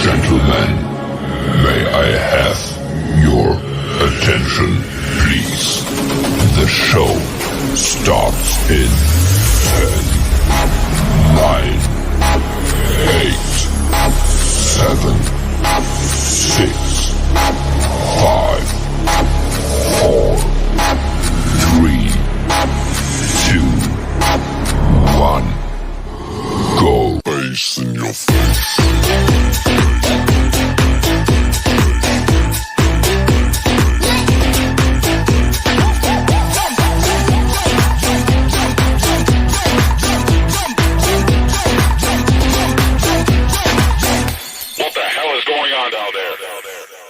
Gentlemen, may I have your attention, please? The show starts in 10, 9, 8, 7, 6, 5, 4, 3, 2, 1, go. Bass in your face.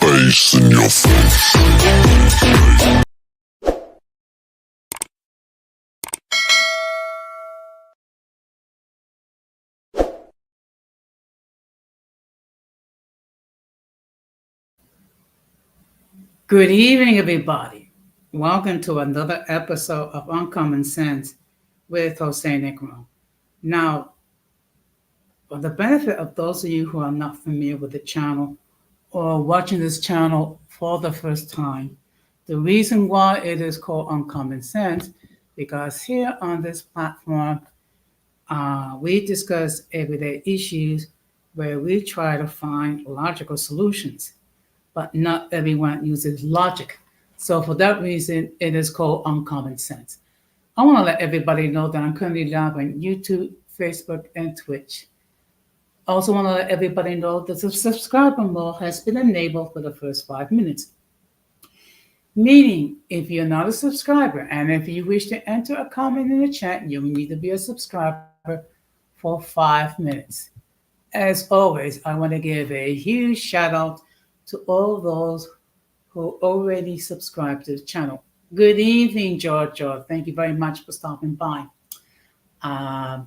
Bass in your face. Good evening, everybody. Welcome to another episode of Uncommon Sense with Jose Negro. Now, for the benefit of those of you who are not familiar with the channel or watching this channel for the first time, the reason why it is called Uncommon Sense, because here on this platform, we discuss everyday issues where we try to find logical solutions, but not everyone uses logic. So for that reason, it is called Uncommon Sense. I want to let everybody know that I'm currently live on YouTube, Facebook, and Twitch. I also want to let everybody know that the subscriber mode has been enabled for the first 5 minutes. Meaning, if you're not a subscriber and if you wish to enter a comment in the chat, you need to be a subscriber for 5 minutes. As always, I want to give a huge shout out to all those who already subscribed to the channel. Good evening, George. Thank you very much for stopping by. I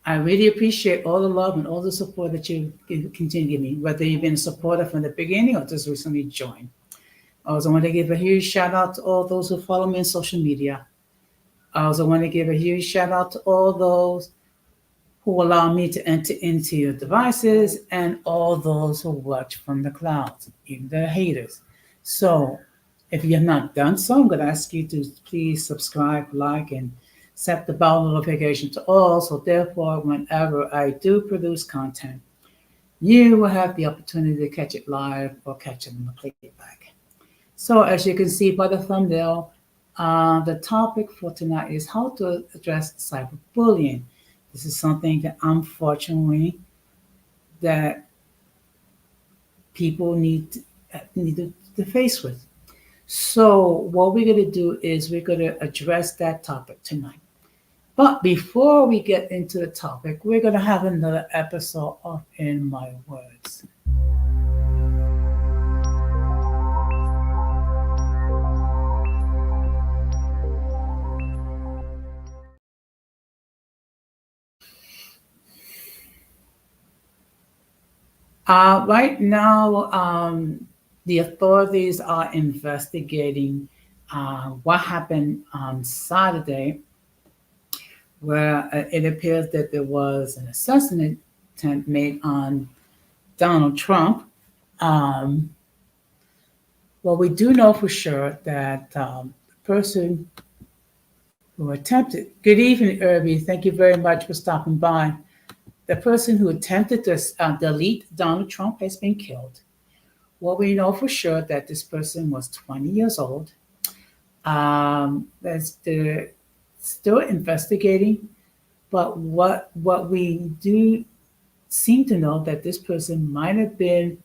really appreciate all the love and all the support that you continue to give me, whether you've been a supporter from the beginning or just recently joined. I also want to give a huge shout out to all those who follow me on social media. I also want to give a huge shout out to all those who allow me to enter into your devices and all those who watch from the clouds, even the haters. So if you have not done so, I'm going to ask you to please subscribe, like, and set the bell notification to all. So therefore, whenever I do produce content, you will have the opportunity to catch it live or catch it on the playback. So as you can see by the thumbnail, the topic for tonight is how to address cyberbullying. This is something that unfortunately that people need to face with. So what we're going to do is we're going to address that topic tonight. But before we get into the topic, we're going to have another episode of In My Words. Right now, the authorities are investigating what happened on Saturday, where it appears that there was an assassination attempt made on Donald Trump. Well, we do know for sure that the person who attempted, good evening, Irby, thank you very much for stopping by. the person who attempted to delete Donald Trump has been killed. Well, we know for sure that this person was 20 years old. They're still investigating, but what we do seem to know that this person might have been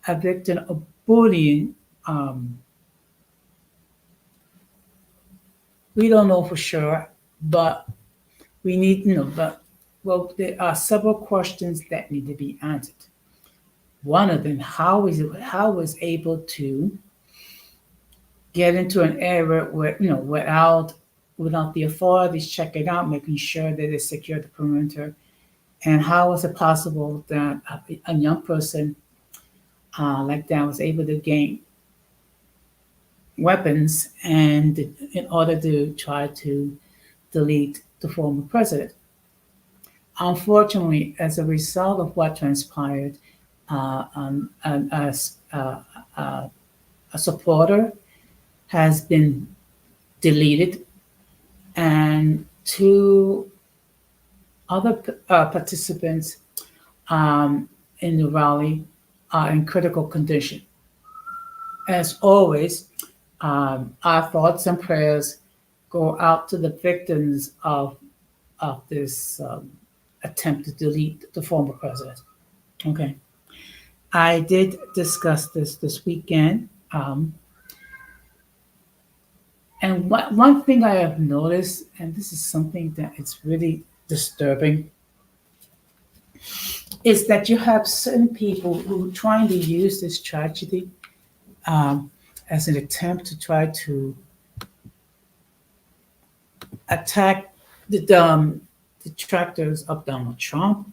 a victim of bullying. Um, we don't know for sure, but we need, but well, there are several questions that need to be answered. One of them, how was able to get into an area where without the authorities checking out, making sure that they secure the perimeter, and how is it possible that a young person like that was able to gain weapons and in order to try to delete the former president? Unfortunately, as a result of what transpired, an, a supporter has been deleted, and two other participants in the rally are in critical condition. As always, our thoughts and prayers go out to the victims of this attempt to delete the former president. Okay. I did discuss this weekend. And one thing I have noticed, and this is something that it's really disturbing, is that you have certain people who are trying to use this tragedy as an attempt to try to attack the detractors of Donald Trump,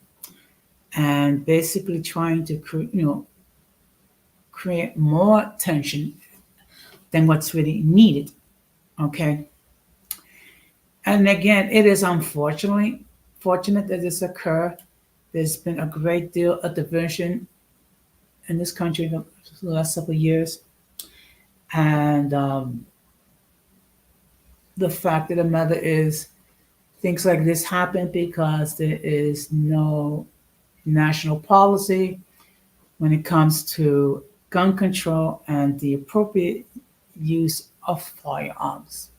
and basically trying to create more tension than what's really needed. Okay. And again, it is fortunate that this occurred. There's been a great deal of division in this country the last couple of years. And the fact of the matter is, things like this happen because there is no national policy when it comes to gun control and the appropriate use of firearms.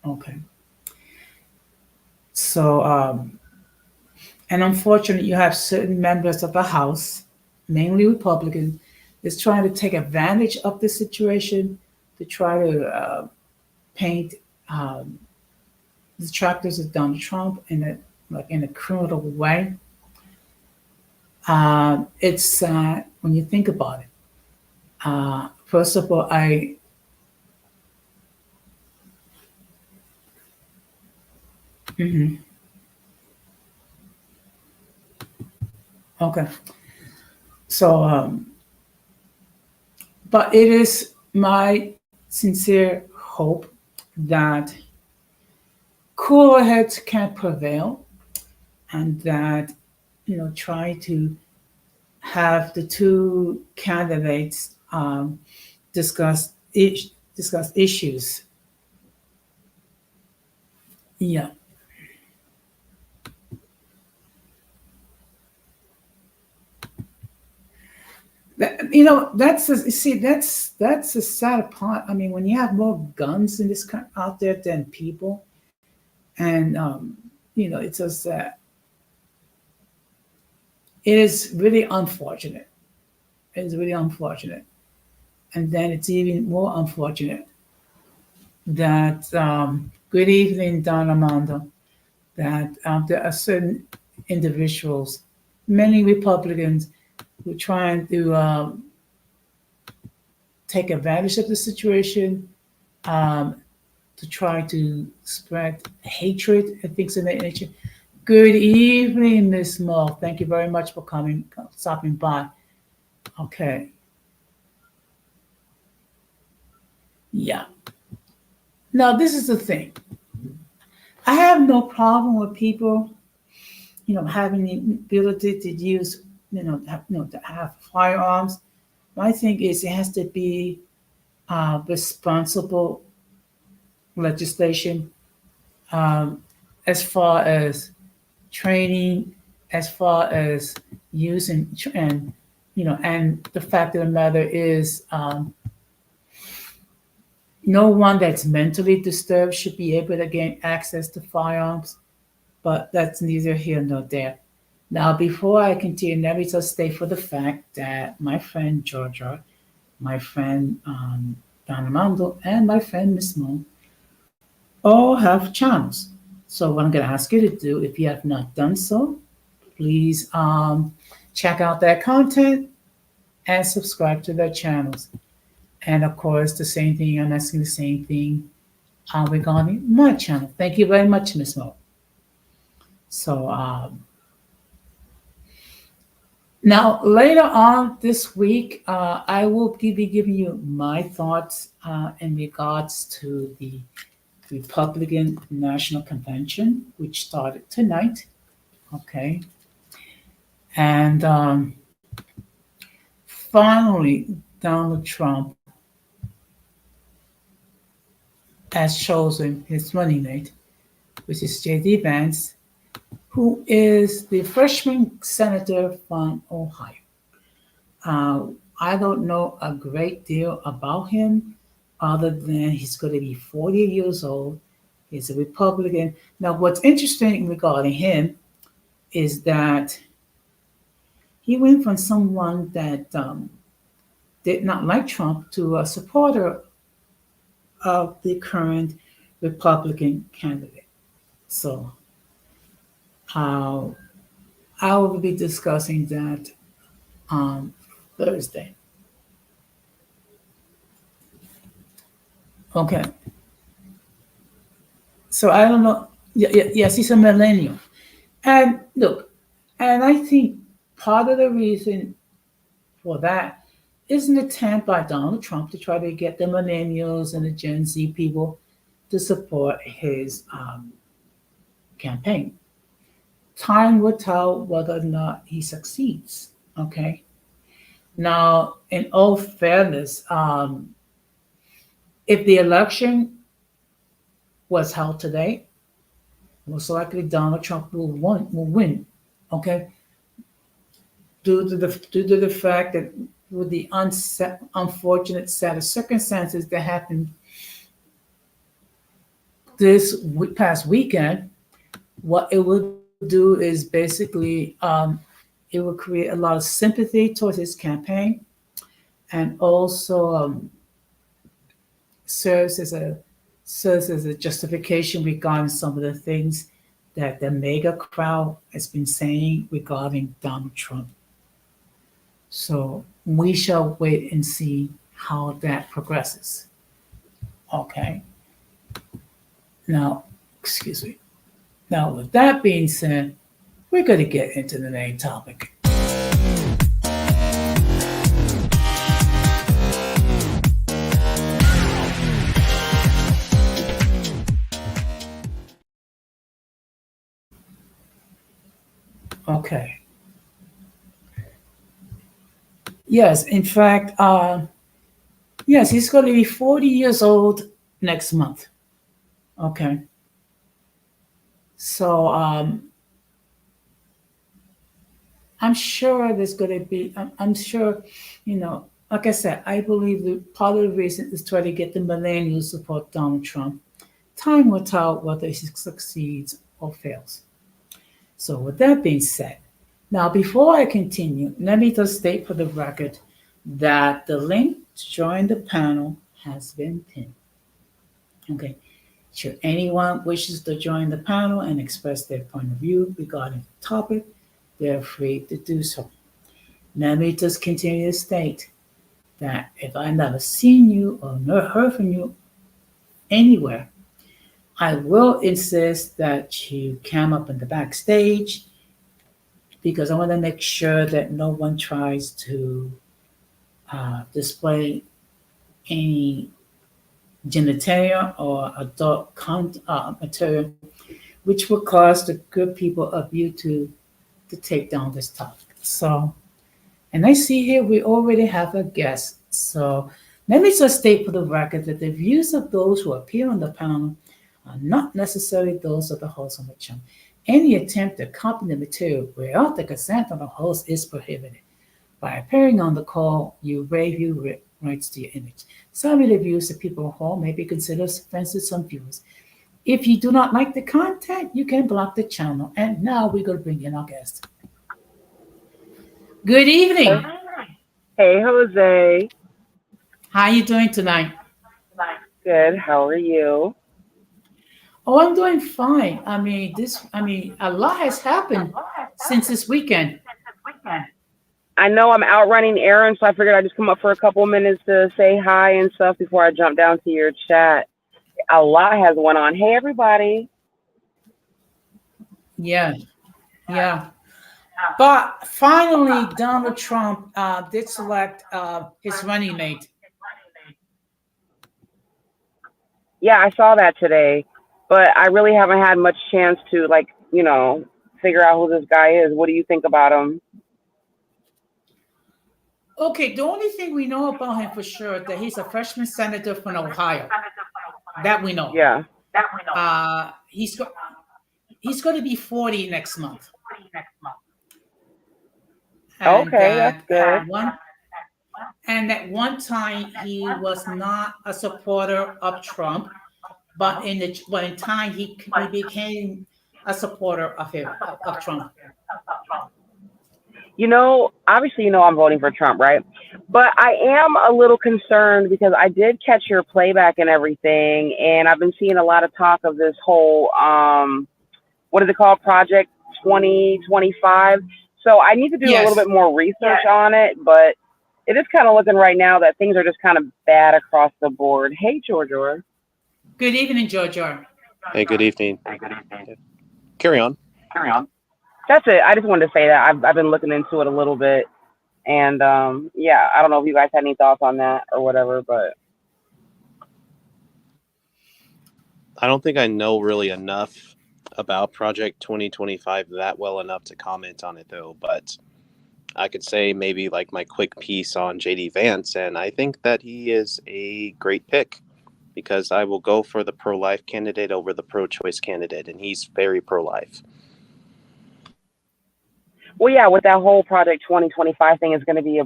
Okay. So, and unfortunately, you have certain members of the House, mainly Republicans, is trying to take advantage of this situation to try to paint detractors of Donald Trump in a criminal way. It's sad when you think about it. First of all, Mhm. Okay. So, but it is my sincere hope that cooler heads can prevail, and that try to have the two candidates discuss issues. Yeah. That's the sad part. I mean, when you have more guns in this out there than people, and it's just that it is really unfortunate. It is really unfortunate, and then it's even more unfortunate that good evening, Don Armando, that there are certain individuals, many Republicans, who are trying to take advantage of the situation, um, to try to spread hatred and things of that nature. Good evening, Miss Mo. Thank you very much for stopping by. Okay. Yeah. Now, this is the thing. I have no problem with people, having the ability to use, to have firearms. My thing is it has to be responsible legislation, as far as training as far as using and and the fact of the matter is, no one that's mentally disturbed should be able to gain access to firearms, but that's neither here nor there. Now, before I continue, let me just state for the fact that my friend Georgia, my friend Don Armando, and my friend Miss Moon all have channels. So what I'm going to ask you to do, if you have not done so, please check out their content and subscribe to their channels. And of course, the same thing, I'm asking the same thing regarding my channel. Thank you very much, Miss Mo. So now later on this week, I will be giving you my thoughts in regards to the Republican National Convention, which started tonight. Okay. And finally, Donald Trump has chosen his running mate, which is J.D. Vance, who is the freshman senator from Ohio. I don't know a great deal about him other than he's going to be 40 years old. He's a Republican. Now, what's interesting regarding him is that he went from someone that did not like Trump to a supporter of the current Republican candidate. So uh, I will be discussing that on Thursday. Okay. So I don't know. Yes, he's a millennial. And look, and I think part of the reason for that is an attempt by Donald Trump to try to get the millennials and the Gen Z people to support his campaign. Time will tell whether or not he succeeds. Okay. Now, in all fairness, if the election was held today, most likely Donald Trump will win. Okay, due to the fact that with the unfortunate set of circumstances that happened this past weekend, what it will do is basically it will create a lot of sympathy towards his campaign, and also serves as a serves as a justification regarding some of the things that the mega crowd has been saying regarding Donald Trump. So we shall wait and see how that progresses. Okay. Now, excuse me. Now, with that being said, we're going to get into the main topic. Okay. Yes, in fact, yes, he's going to be 40 years old next month. Okay. So I'm sure there's going to be, I'm sure, like I said, I believe that part of the reason is try to get the millennials to support Donald Trump. Time will tell whether he succeeds or fails. So, with that being said, now before I continue, let me just state for the record that the link to join the panel has been pinned. Okay. Should anyone wishes to join the panel and express their point of view regarding the topic, they're free to do so. Let me just continue to state that if I've never seen you or never heard from you anywhere, I will insist that you come up in the backstage because I want to make sure that no one tries to display any genitalia or adult material, which will cause the good people of YouTube to take down this topic. So, and I see here we already have a guest. So let me just state for the record that the views of those who appear on the panel are not necessarily those of the host on the channel. Any attempt to copy the material without the consent of the host is prohibited. By appearing on the call, you waive your rights to your image. Some of the views that people hold may be considered offensive to some viewers. If you do not like the content, you can block the channel. And now we're going to bring in our guest. Good evening. Hey, Jose. How are you doing tonight? Good. How are you? Oh, I'm doing fine. A lot has happened since this weekend. I know I'm out running errands, so I figured I'd just come up for a couple minutes to say hi and stuff before I jump down to your chat. A lot has went on. Hey, everybody. Yeah. But finally, Donald Trump did select his running mate. Yeah, I saw that today, but I really haven't had much chance to, figure out who this guy is. What do you think about him? Okay, the only thing we know about him for sure is that he's a freshman senator from Ohio. That we know. Yeah. He's going to be 40 next month. And Okay, that's good. And at one time, he was not a supporter of Trump, but in time he became a supporter of Trump. Obviously, I'm voting for Trump, right? But I am a little concerned because I did catch your playback and everything, and I've been seeing a lot of talk of this whole, what is it called, Project 2025. So I need to do a little bit more research on it, but it is kind of looking right now that things are just kind of bad across the board. Hey, Georgia. Good evening, Georgia. Hey, good evening. Carry on. That's it. I just wanted to say that I've been looking into it a little bit, and I don't know if you guys had any thoughts on that or whatever, but I don't think I know really enough about Project 2025 that well enough to comment on it, though, but I could say maybe like my quick piece on JD Vance, and I think that he is a great pick because I will go for the pro-life candidate over the pro-choice candidate, and he's very pro-life. Well, yeah, with that whole Project 2025 thing is going to be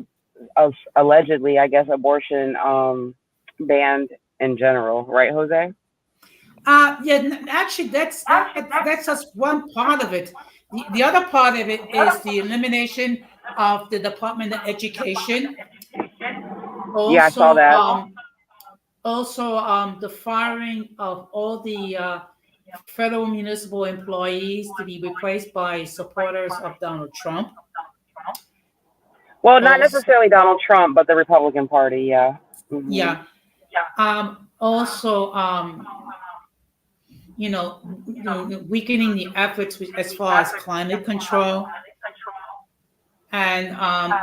allegedly, I guess, abortion banned in general, right, Jose? Actually, that's just one part of it. The other part of it is the elimination of the Department of Education. Also, yeah, I saw that. The firing of all the federal municipal employees to be replaced by supporters of Donald Trump. Well, not necessarily Donald Trump, but the Republican Party, yeah. Mm-hmm. Yeah. Weakening the efforts as far as climate control. And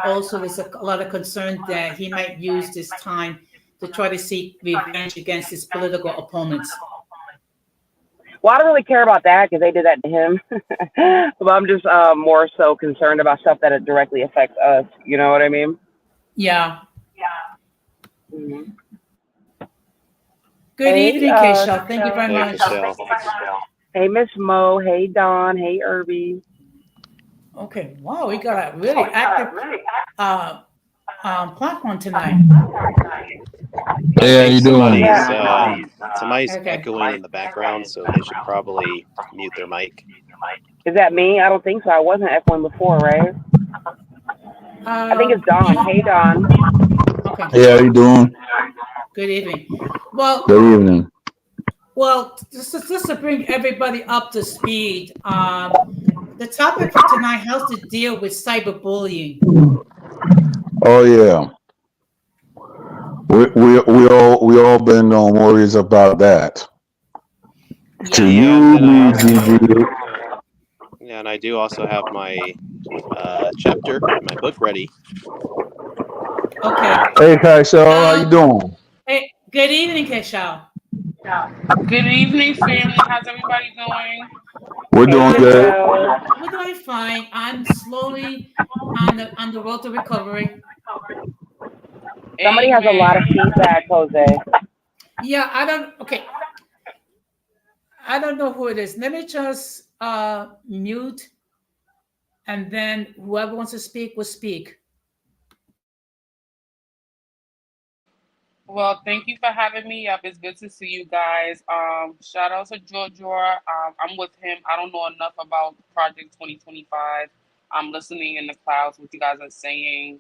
also there's a lot of concern that he might use this time to try to seek revenge against his political opponents. Well, I don't really care about that because they did that to him. But I'm just more so concerned about stuff that it directly affects us. You know what I mean? Yeah. Mm-hmm. Good evening, Keisha. Thank you very much. Hey, Miss Mo. Hey, Don. Hey, Irby. Okay. Wow, we got a really active platform tonight. Hey, how you doing? Somebody's echoing in the background, so they should probably mute their mic. Is that me? I don't think so. I wasn't echoing before, right? I think it's Don. Hey, Don. Okay. Hey, how you doing? Good evening. Well, good evening. Well, just to bring everybody up to speed, the topic for tonight has to deal with cyberbullying. Oh yeah, we all been on worries about that. Yeah, and I do also have my chapter, my book ready. Okay. Hey, Kaishal, how you doing? Hey, good evening, Kaishal. Good evening, family. How's everybody doing? We're doing good. We're doing fine. I'm slowly on the road to recovery. Somebody has a lot of feedback, Jose. Yeah, I don't know who it is. Let me just mute, and then whoever wants to speak will speak. Well, thank you for having me up. It's good to see you guys. Shout out to Giorgio. I'm with him. I don't know enough about Project 2025. I'm listening in the clouds what you guys are saying.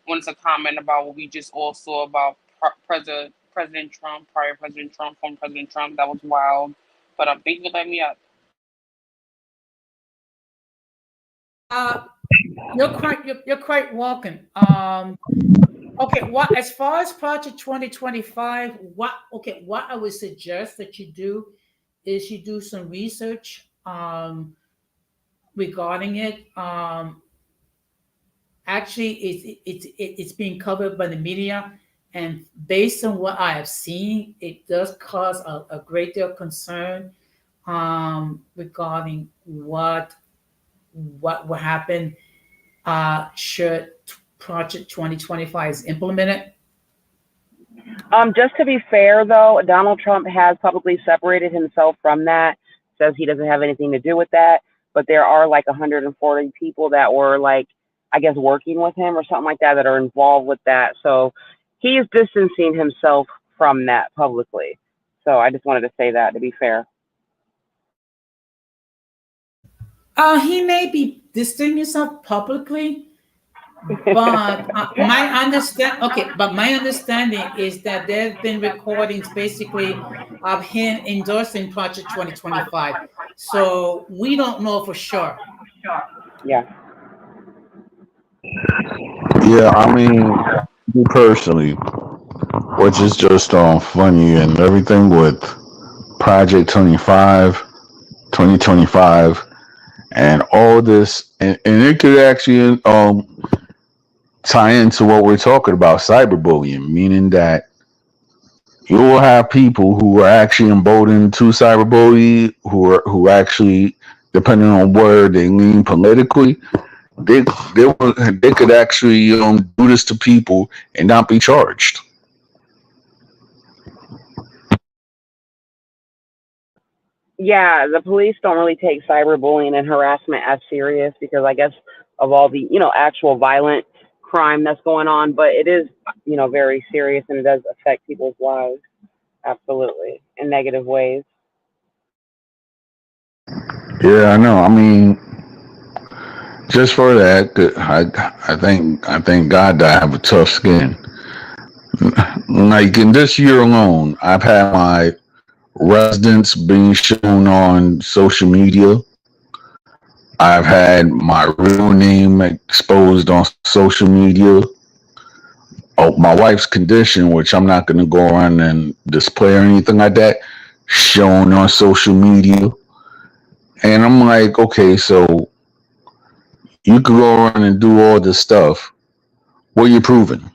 Wanted to comment about what we just all saw about President Trump, prior President Trump, former President Trump. That was wild. But thank you for letting me up. Uh, you're quite welcome. Okay, what as far as Project 2025, what I would suggest that you do is you do some research regarding it. Actually, it's being covered by the media, and based on what I have seen, it does cause a great deal of concern regarding what will happen should Project 2025 is implemented. Just to be fair, though, Donald Trump has publicly separated himself from that, says he doesn't have anything to do with that. But there are like 140 people that were like, I guess, working with him or something like that that are involved with that. So he is distancing himself from that publicly. So I just wanted to say that to be fair. He may be distancing himself publicly, but my understanding is that there have been recordings basically of him endorsing Project 2025. So we don't know for sure. Yeah. Yeah, I mean, me personally, which is just funny and everything with Project 25, 2025, and all this, and it could actually tie into what we're talking about, cyberbullying, meaning that you will have people who are actually emboldened to cyberbully, who actually, depending on where they lean politically, they could actually do this to people and not be charged. Yeah, the police don't really take cyberbullying and harassment as serious because I guess of all the, actual violent crime that's going on, but it is, very serious and it does affect people's lives. Absolutely. In negative ways. Yeah, I know. I mean, just for that, I thank God that I have a tough skin. Like in this year alone, I've had my residence being shown on social media. I've had my real name exposed on social media. Oh, my wife's condition, which I'm not going to go around and display or anything like that, shown on social media. And I'm like, okay, so you could go around and do all this stuff. What are you proving?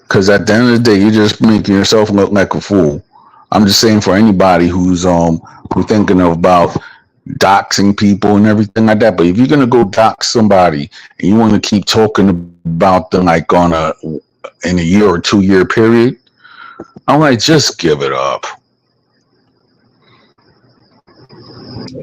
Because at the end of the day, you're just making yourself look like a fool. I'm just saying for anybody who's thinking about doxing people and everything like that. But if you're gonna go dox somebody and you want to keep talking about them like in a year or 2 year period, I'm like, just give it up.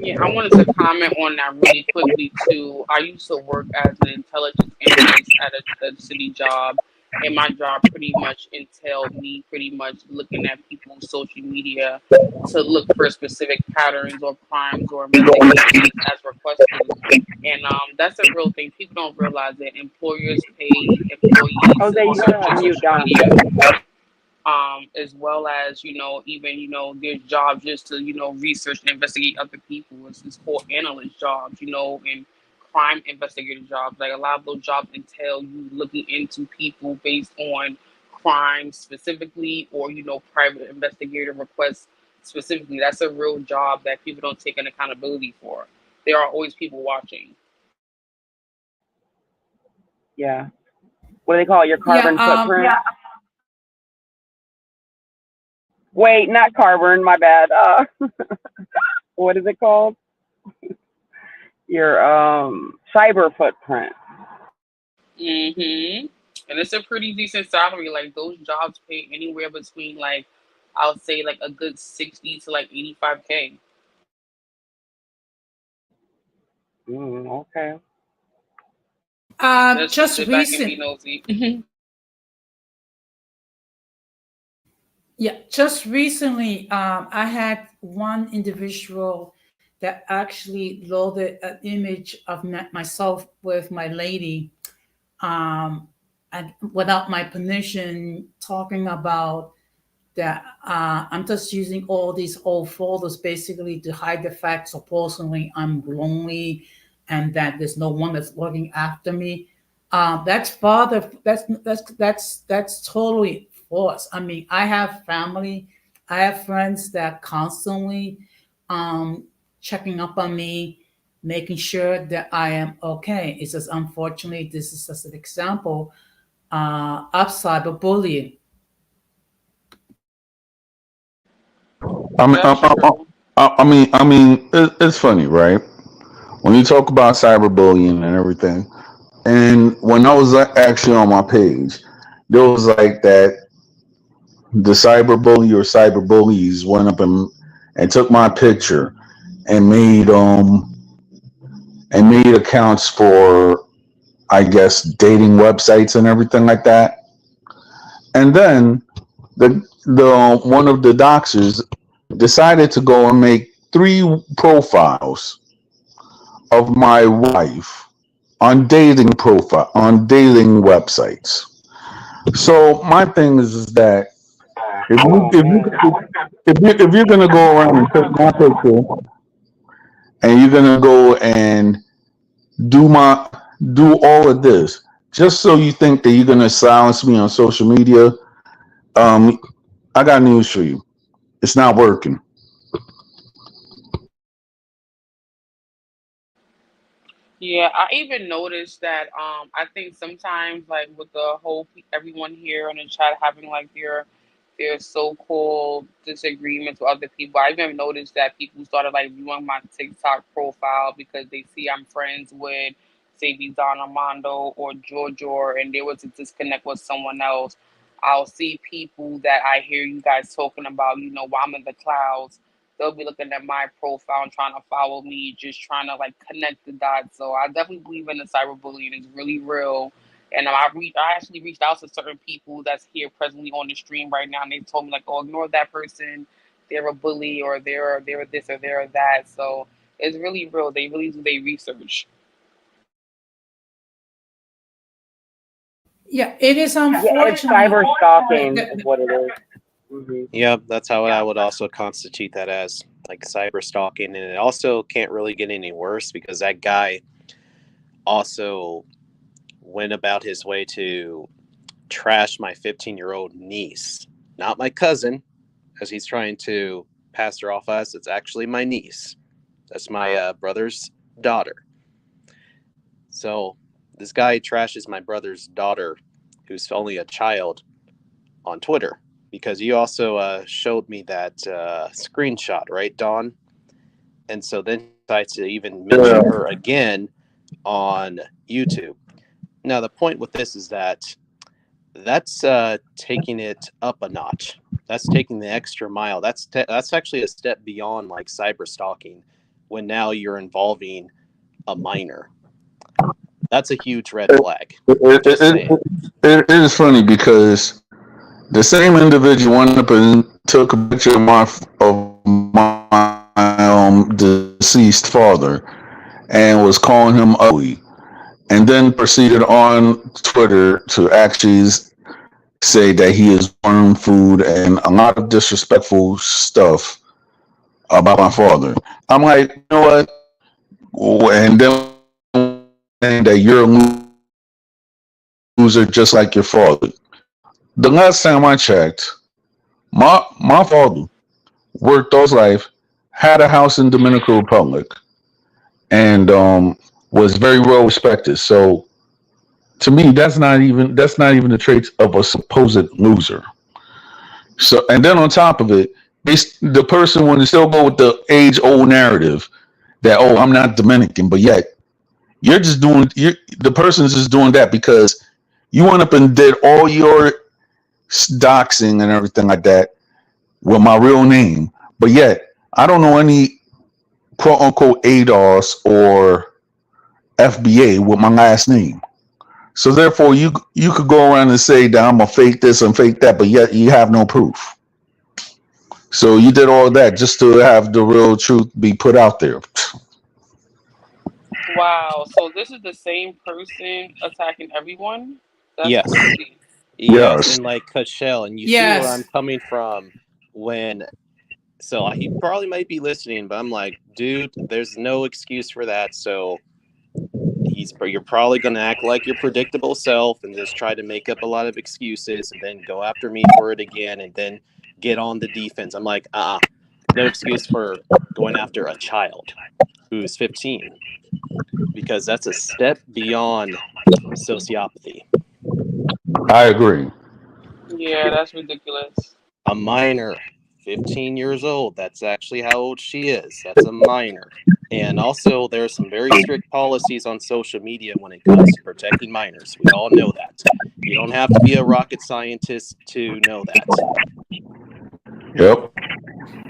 Yeah, I wanted to comment on that really quickly too. I used to work as an intelligence analyst at a city job, and my job pretty much entailed me pretty much looking at people's social media to look for specific patterns or crimes or investigations as requested. And that's a real thing. People don't realize that employers pay employees to Jose, you research gotta their unmute social Don. media, as well as even their job just to research and investigate other people. It's called analyst jobs, and crime investigator jobs. Like a lot of those jobs entail you looking into people based on crimes specifically, or private investigator requests specifically. That's a real job that people don't take an accountability for. There are always people watching. Yeah. What do they call it? Your Yeah, carbon footprint? Yeah. Wait, not carbon, my bad. What is it called? Your cyber footprint. Hmm. And it's a pretty decent salary. Like those jobs pay anywhere between, like, I'll say like a good 60 to like 85K. Okay. Just to Just sit back and be recent, nosy. yeah, just recently, I had one individual that actually loaded an image of myself with my lady, um, and without my permission, talking about that I'm just using all these old photos basically to hide the fact supposedly I'm lonely and that there's no one that's looking after me. That's father. That's totally false. I mean, I have family, I have friends that constantly um, checking up on me, making sure that I am okay. It's just unfortunately this is just an example of cyberbullying. I mean, That's true. it's funny, right? When you talk about cyberbullying and everything, and when I was actually on my page, there was like that the cyberbully or cyberbullies went up and took my picture and made accounts for, I guess, dating websites and everything like that. And then the one of the doxers decided to go and make three profiles of my wife on dating websites. So my thing is that if you Oh man. if you're gonna go around and take my picture and you're gonna go and do my do all of this just so you think that you're gonna silence me on social media, um, I got news for you. It's not working. Yeah, I even noticed that. I think sometimes, like with the whole everyone here on the chat having like their so-called disagreements with other people. I even noticed that people started like viewing my TikTok profile because they see I'm friends with, say, Don Armando or Giorgio, and there was a disconnect with someone else. I'll see people that I hear you guys talking about, while I'm in the clouds. They'll be looking at my profile and trying to follow me, just trying to like connect the dots. So I definitely believe in the cyberbullying. It's really real. And I actually reached out to certain people that's here presently on the stream right now, and they told me like, "Oh, ignore that person. They're a bully, or they're this or they're that." So it's really real. They really do their research. Yeah, it is Yeah, it's unfortunately cyber that, stalking, is that, what it is. Hmm. Yeah, that's how I would also constitute that as like cyber stalking. And it also can't really get any worse because that guy also went about his way to trash my 15-year-old niece, not my cousin, as he's trying to pass her off as. It's actually my niece. That's my brother's daughter. So this guy trashes my brother's daughter, who's only a child, on Twitter because you also showed me that screenshot, right, Dawn? And so then he decides to even mention Yeah. her again on YouTube. Now, the point with this is that that's taking it up a notch. That's taking the extra mile. That's actually a step beyond like cyber stalking when now you're involving a minor. That's a huge red It, flag. it, Just it, saying. it is funny because the same individual went up and took a picture of my deceased father and was calling him ugly, and then proceeded on Twitter to actually say that he is worm food and a lot of disrespectful stuff about my father. I'm like, you know what? And then saying that you're a loser just like your father. The last time I checked, my father worked all his life, had a house in Dominican Republic, and was very well respected. So to me, that's not even the traits of a supposed loser. So and then on top of it, the person want to still go with the age old narrative that, oh, I'm not Dominican, but yet the person's just doing that because you went up and did all your doxing and everything like that with my real name, but yet I don't know any quote unquote ADOS or FBA with my last name. So therefore, you could go around and say that I'm gonna fake this and fake that, but yet you have no proof. So you did all that just to have the real truth be put out there. Wow. So this is the same person attacking everyone? That's Yes. crazy. Yes, Yes. and like Cashel, and you see where I'm Yes. coming from when so he probably might be listening, but I'm like, dude, there's no excuse for that. So you're probably gonna act like your predictable self and just try to make up a lot of excuses and then go after me for it again and then get on the defense. I'm like, no excuse for going after a child who's 15 because that's a step beyond sociopathy. I agree. Yeah, that's ridiculous. A minor, 15 years old. That's actually how old she is. That's a minor. And also, there are some very strict policies on social media when it comes to protecting minors. We all know that. You don't have to be a rocket scientist to know that. Yep.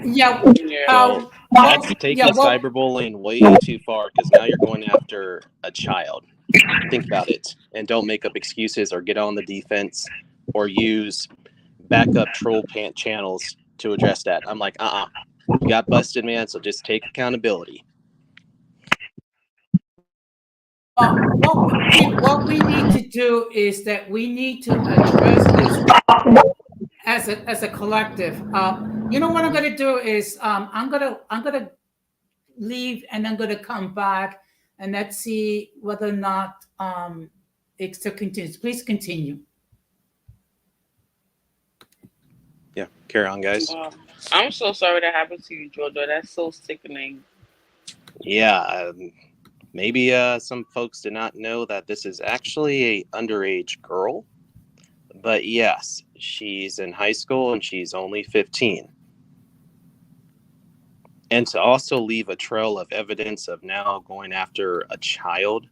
Yeah. Yeah. So that's taking Well, cyberbullying way too far because now you're going after a child. Think about it. And don't make up excuses or get on the defense or use backup troll pant channels to address that. I'm like, you got busted, man. So just take accountability. what we need to do is that we need to address this as a collective. You know what I'm going to do is I'm gonna leave and I'm going to come back and let's see whether or not it still continues. Please continue. Yeah, carry on, guys. I'm so sorry that happened to you, Georgia. That's so sickening. Yeah, maybe some folks did not know that this is actually a underage girl. But yes, she's in high school and she's only 15. And to also leave a trail of evidence of now going after a child,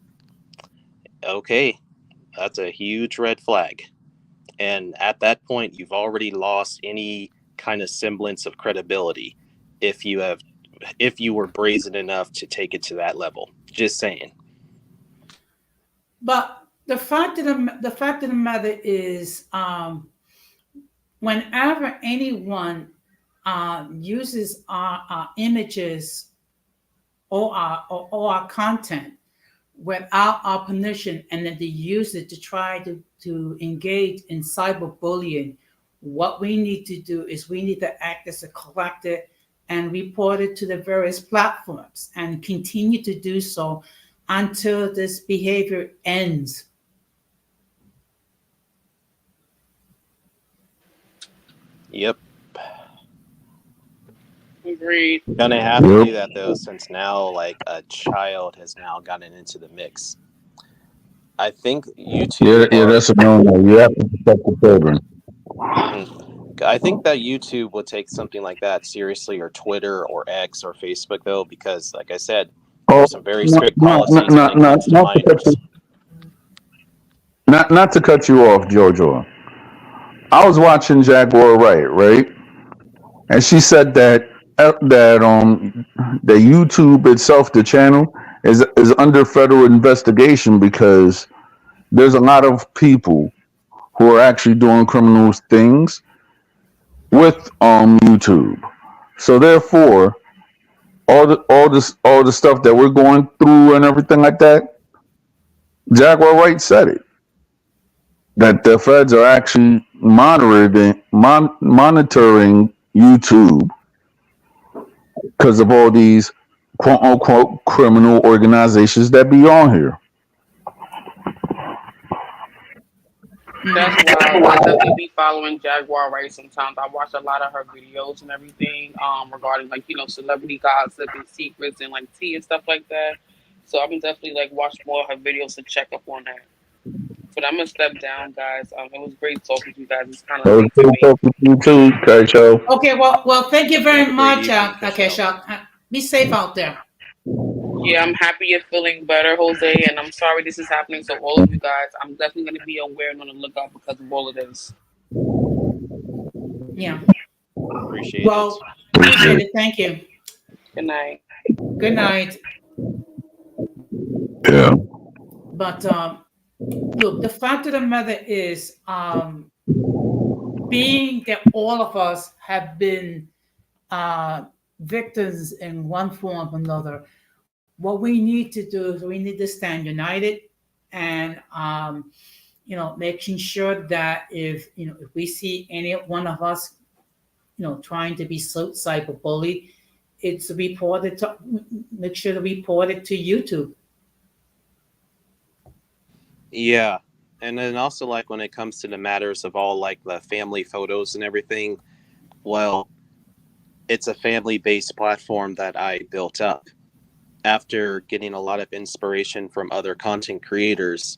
okay, that's a huge red flag. And at that point, you've already lost any kind of semblance of credibility if you were brazen enough to take it to that level. Just saying. But the fact of the matter is, whenever anyone uses our images or our content without our permission, and then they use it to try to engage in cyberbullying, what we need to do is we need to act as a collective and report it to the various platforms and continue to do so until this behavior ends. Yep. Agreed. Gonna have to do that though, since now like a child has now gotten into the mix. I think YouTube. Yeah, that's a no-no. You have to protect the children. I think that YouTube would take something like that seriously, or Twitter, or X, or Facebook, though, because, like I said, there's some very strict policies when it comes to minors. Not to cut you off, Jojo. I was watching Jaguar Wright, right? And she said that the YouTube itself, the channel, is under federal investigation because there's a lot of people who are actually doing criminal things with YouTube. So therefore, all the stuff that we're going through and everything like that, Jaguar Wright said it. That the feds are actually monitoring YouTube because of all these quote unquote criminal organizations that be on here. That's wild. I definitely be following Jaguar Wright sometimes. I watch a lot of her videos and everything regarding like, celebrity gossip and secrets and like tea and stuff like that. So I'm definitely like watch more of her videos to check up on that. But I'm gonna step down, guys. It was great talking to you guys. It's kind of late for me. Talking to you too, Kaisho. Okay, well, thank you very Have a great much, evening, Kesha. Be safe out there. Yeah, I'm happy you're feeling better, Jose, and I'm sorry this is happening to all of you guys. I'm definitely going to be aware and on the lookout because of all of this. Yeah. Appreciate it. Thank you. Good night. Good night. Yeah. But look, the fact of the matter is, being that all of us have been victims in one form or another, what we need to do is we need to stand united and making sure that if we see any one of us trying to be cyberbullied, it's reported to make sure to report it to YouTube. Yeah. And then also, like, when it comes to the matters of all, like, the family photos and everything, well, it's a family-based platform that I built up after getting a lot of inspiration from other content creators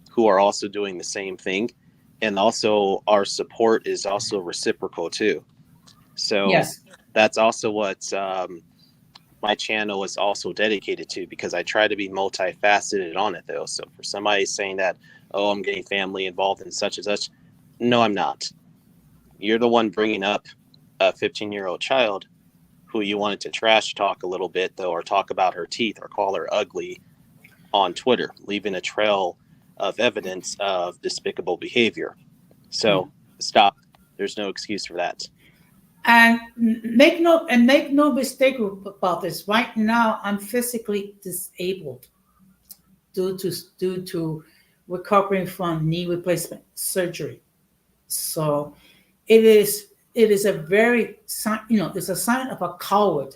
who are also doing the same thing. And also, our support is also reciprocal, too. So Yes. that's also what my channel is also dedicated to, because I try to be multifaceted on it, though. So for somebody saying that, oh, I'm getting family involved in such and such, no, I'm not. You're the one bringing up a 15-year-old child who you wanted to trash talk a little bit, though, or talk about her teeth or call her ugly on Twitter, leaving a trail of evidence of despicable behavior. So stop. There's no excuse for that. And make no mistake about this. Right now, I'm physically disabled due to recovering from knee replacement surgery. So it is a very it's a sign of a coward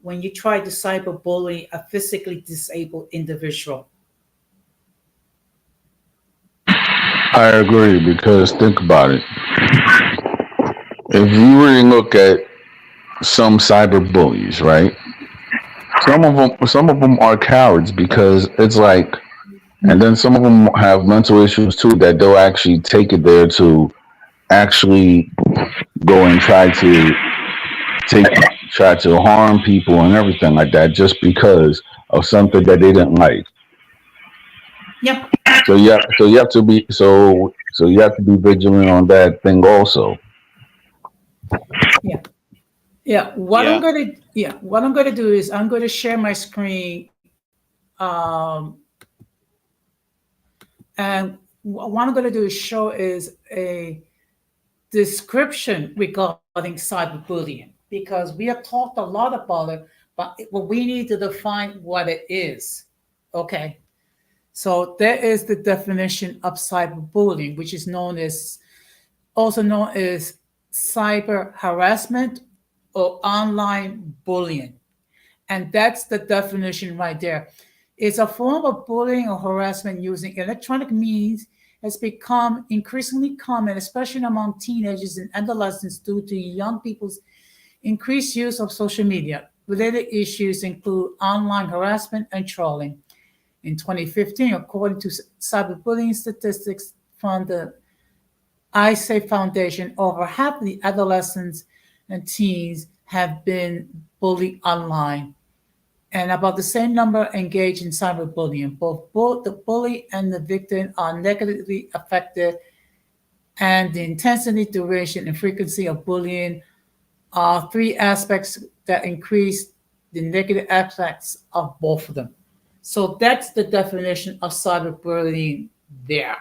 when you try to cyberbully a physically disabled individual. I agree, because think about it. If you really look at some cyberbullies, right? Some of them are cowards, because it's like, and then some of them have mental issues too, that they'll actually take it there to actually go and take try to harm people and everything like that, just because of something that they didn't like. Yep. So you have to be vigilant on that thing also. Yeah. Yeah. What I'm gonna do is I'm gonna share my screen. And what I'm gonna do is show is a description regarding cyberbullying, because we have talked a lot about it, but we need to define what it is. Okay. So there is the definition of cyberbullying, which is also known as cyber harassment or online bullying. And that's the definition right there. It's a form of bullying or harassment using electronic means has become increasingly common, especially among teenagers and adolescents, due to young people's increased use of social media. Related issues include online harassment and trolling. In 2015, according to cyberbullying statistics from the I Foundation, over half of the adolescents and teens have been bullied online, and about the same number engage in cyberbullying. Both the bully and the victim are negatively affected, and the intensity, duration, and frequency of bullying are three aspects that increase the negative aspects of both of them. So that's the definition of cyberbullying there.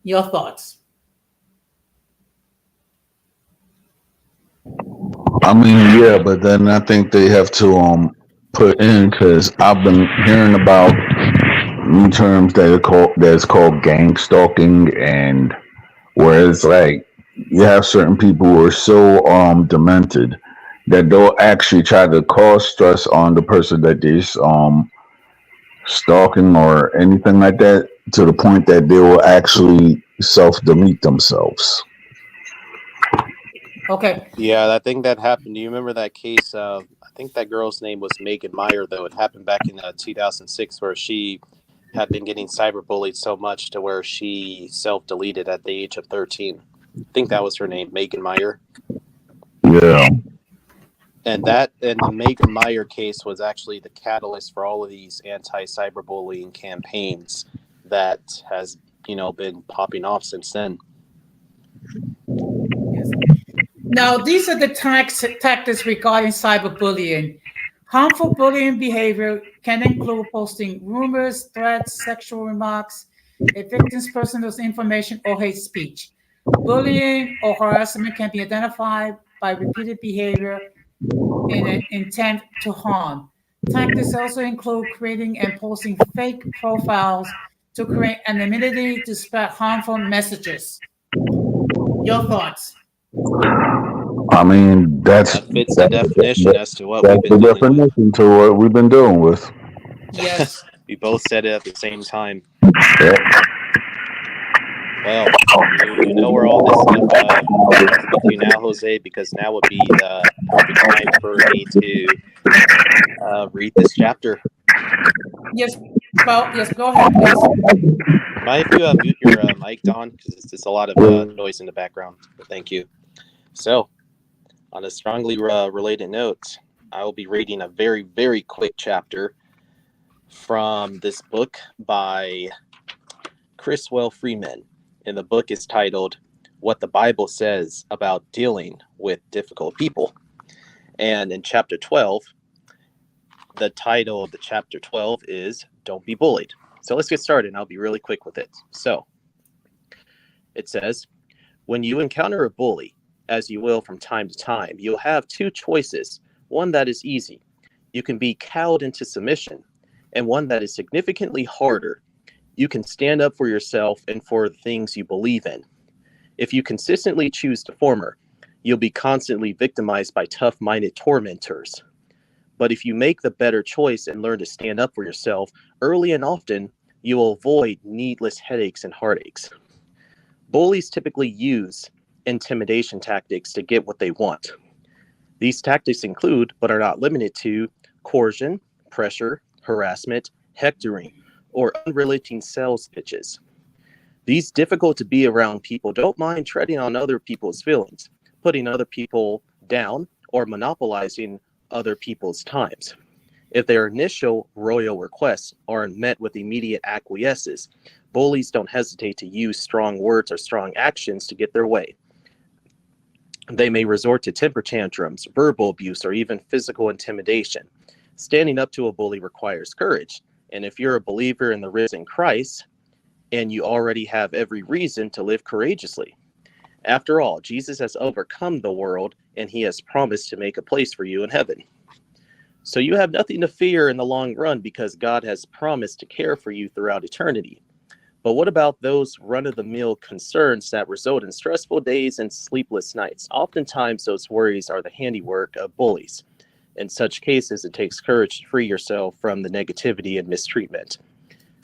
Your thoughts? I mean, yeah, but then I think they have to put in, because I've been hearing about new terms that's called gang stalking, and where it's like you have certain people who are so demented that they'll actually try to cause stress on the person that they're stalking or anything like that, to the point that they will actually self-delete themselves. Okay. Yeah, I think that happened. Do you remember that case? I think that girl's name was Megan Meyer, though. It happened back in 2006, where she had been getting cyberbullied so much to where she self-deleted at the age of 13. I think that was her name, Megan Meyer. Yeah. And the Megan Meyer case was actually the catalyst for all of these anti-cyberbullying campaigns that has, been popping off since then. Yes. Now, these are the tactics regarding cyberbullying. Harmful bullying behavior can include posting rumors, threats, sexual remarks, a victim's personal information, or hate speech. Bullying or harassment can be identified by repeated behavior in an intent to harm. Tactics also include creating and posting fake profiles to create anonymity to spread harmful messages. Your thoughts? I mean, That fits the definition as to what we've that's been the dealing with. definition to what we've been doing with. Yes. We both said it at the same time. Yeah. Well, you know where all this stuff brings me to now, Jose, because now would be the perfect time for me to read this chapter. Yes. Well, yes, go ahead, please. Mind if you mute your mic, Don? Because it's just a lot of noise in the background. But thank you. So, on a strongly related note, I will be reading a very, very quick chapter from this book by Chriswell Freeman. And the book is titled What the Bible Says About Dealing with Difficult People. And in chapter 12, the title of the chapter 12 is Don't Be Bullied. So let's get started, and I'll be really quick with it. So it says, when you encounter a bully, as you will from time to time, you'll have two choices. One that is easy. You can be cowed into submission, and one that is significantly harder. You can stand up for yourself and for the things you believe in. If you consistently choose the former, you'll be constantly victimized by tough-minded tormentors. But if you make the better choice and learn to stand up for yourself early and often, you will avoid needless headaches and heartaches. Bullies typically use intimidation tactics to get what they want. These tactics include, but are not limited to, coercion, pressure, harassment, hectoring, or unrelenting sales pitches. These difficult to be around people don't mind treading on other people's feelings, putting other people down, or monopolizing other people's times. If their initial royal requests aren't met with immediate acquiescence, bullies don't hesitate to use strong words or strong actions to get their way. They may resort to temper tantrums, verbal abuse, or even physical intimidation. Standing up to a bully requires courage. And if you're a believer in the risen Christ, and you already have every reason to live courageously. After all, Jesus has overcome the world, and he has promised to make a place for you in heaven. So you have nothing to fear in the long run because God has promised to care for you throughout eternity. But what about those run-of-the-mill concerns that result in stressful days and sleepless nights? Oftentimes, those worries are the handiwork of bullies. In such cases, it takes courage to free yourself from the negativity and mistreatment.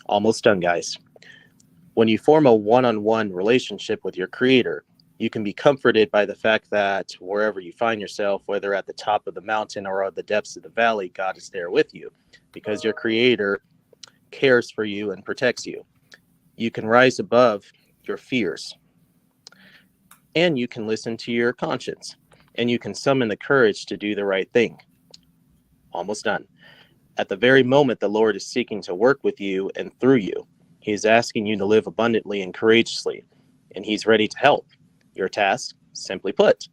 Almost done, guys. When you form a one-on-one relationship with your Creator, you can be comforted by the fact that wherever you find yourself, whether at the top of the mountain or at the depths of the valley, God is there with you because your Creator cares for you and protects you. You can rise above your fears, and you can listen to your conscience, and you can summon the courage to do the right thing. Almost done. At the very moment the Lord is seeking to work with you and through you, he is asking you to live abundantly and courageously, and he's ready to help. Your task, simply put,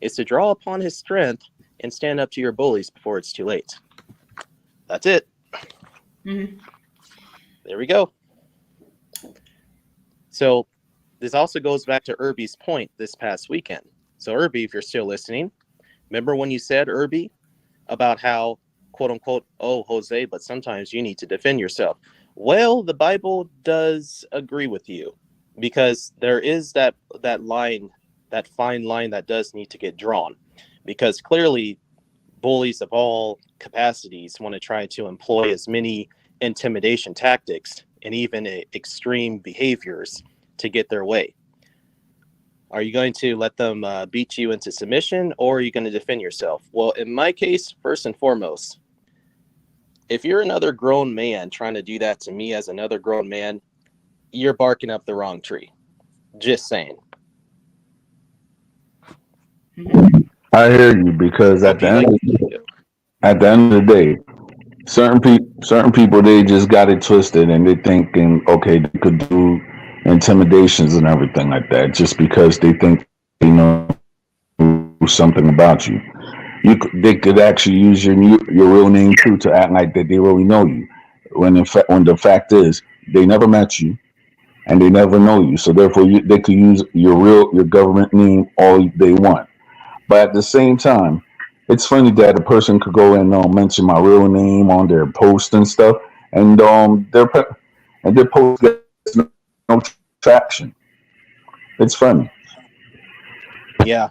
is to draw upon his strength and stand up to your bullies before it's too late. That's it. Mm-hmm. There we go. So this also goes back to Irby's point this past weekend. So Irby, if you're still listening, remember when you said, Irby, about how, quote unquote, oh, Jose, but sometimes you need to defend yourself. Well, the Bible does agree with you because there is that line, that fine line that does need to get drawn, because clearly bullies of all capacities want to try to employ as many intimidation tactics and even extreme behaviors to get their way. Are you going to let them beat you into submission, or are you going to defend yourself? Well, in my case, first and foremost, if you're another grown man trying to do that to me as another grown man, you're barking up the wrong tree. Just saying. I hear you, because at the end of the day, certain people, they just got it twisted, and they thinking, okay, they could do intimidations and everything like that just because they think they know something about you. they could actually use your real name too to act like that they really know you. When the fact is they never met you and they never know you, so therefore they could use your government name all they want. But at the same time, it's funny that a person could go and mention my real name on their post and stuff, and their post gets no traction. It's funny. Yeah,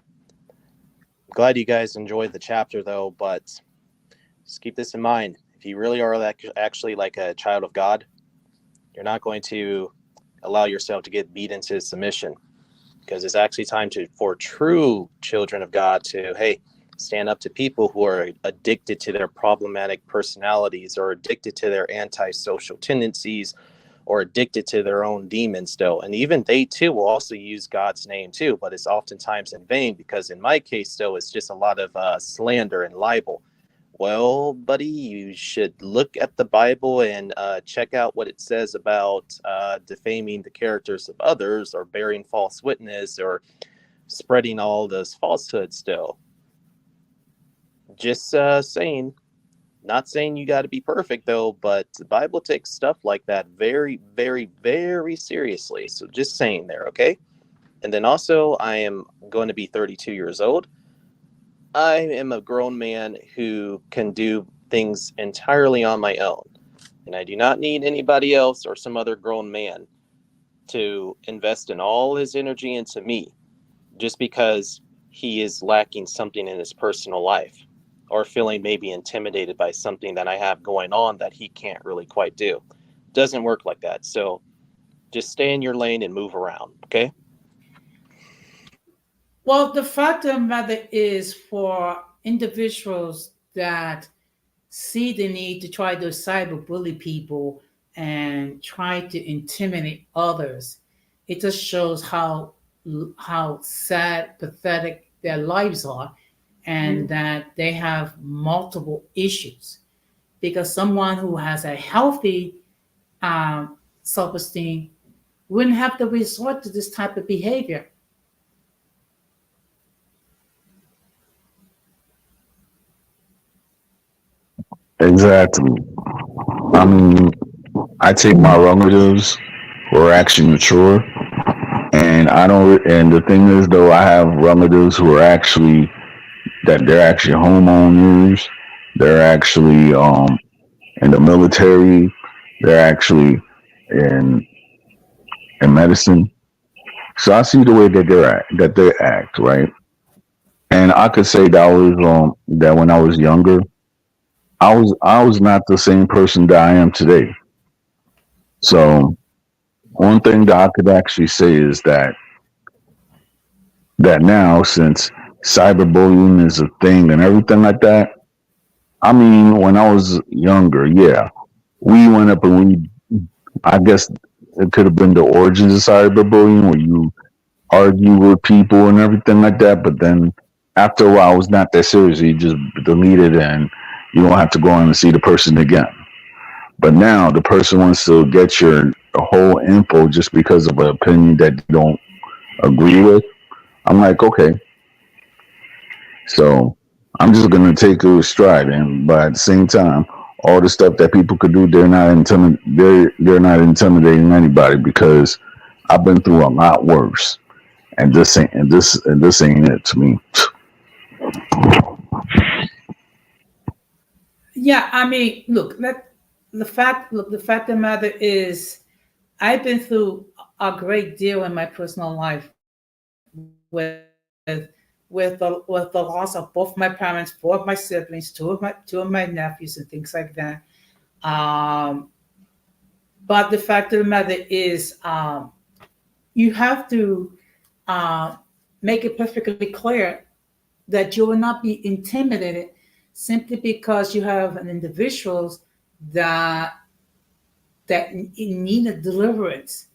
glad you guys enjoyed the chapter though, but just keep this in mind. If you really are actually like a child of God, you're not going to allow yourself to get beat into submission, because it's actually time for true children of God to, hey, stand up to people who are addicted to their problematic personalities or addicted to their antisocial tendencies or addicted to their own demons still. And even they too will also use God's name too, but it's oftentimes in vain, because in my case still, it's just a lot of slander and libel. Well, buddy, you should look at the Bible and check out what it says about defaming the characters of others or bearing false witness or spreading all those falsehoods still. Just saying. Not saying you got to be perfect, though, but the Bible takes stuff like that very, very, very seriously. So just saying there, okay? And then also, I am going to be 32 years old. I am a grown man who can do things entirely on my own. And I do not need anybody else or some other grown man to invest in all his energy into me just because he is lacking something in his personal life, or feeling maybe intimidated by something that I have going on that he can't really quite do. Doesn't work like that. So just stay in your lane and move around, okay? Well, the fact of the matter is, for individuals that see the need to try to cyberbully people and try to intimidate others, it just shows how sad, pathetic their lives are, and that they have multiple issues. Because someone who has a healthy self-esteem wouldn't have to resort to this type of behavior. Exactly. I mean, I take my relatives who are actually mature, and I don't. And the thing is, though, I have relatives who are actually that they're actually homeowners. They're actually in the military. They're actually in in medicine. So I see the way that they act, right? And I could say that when I was younger, I was not the same person that I am today. So one thing that I could actually say is that now, since cyberbullying is a thing and everything like that, I mean, when I was younger, yeah, we went up and I guess it could have been the origins of cyberbullying where you argue with people and everything like that. But then after a while, it was not that serious. You just delete it and you don't have to go on and see the person again. But now the person wants to get your whole info just because of an opinion that you don't agree with. I'm like, okay, so I'm just gonna take it with stride. And but at the same time, all the stuff that people could do, they're not intimidating anybody because I've been through a lot worse. And this ain't it to me. Yeah, I mean, the fact of the matter is, I've been through a great deal in my personal life with with the loss of both my parents, four of my siblings, two of my nephews, and things like that. Um, but the fact of the matter is, you have to uh, make it perfectly clear that you will not be intimidated simply because you have an individuals that need a deliverance,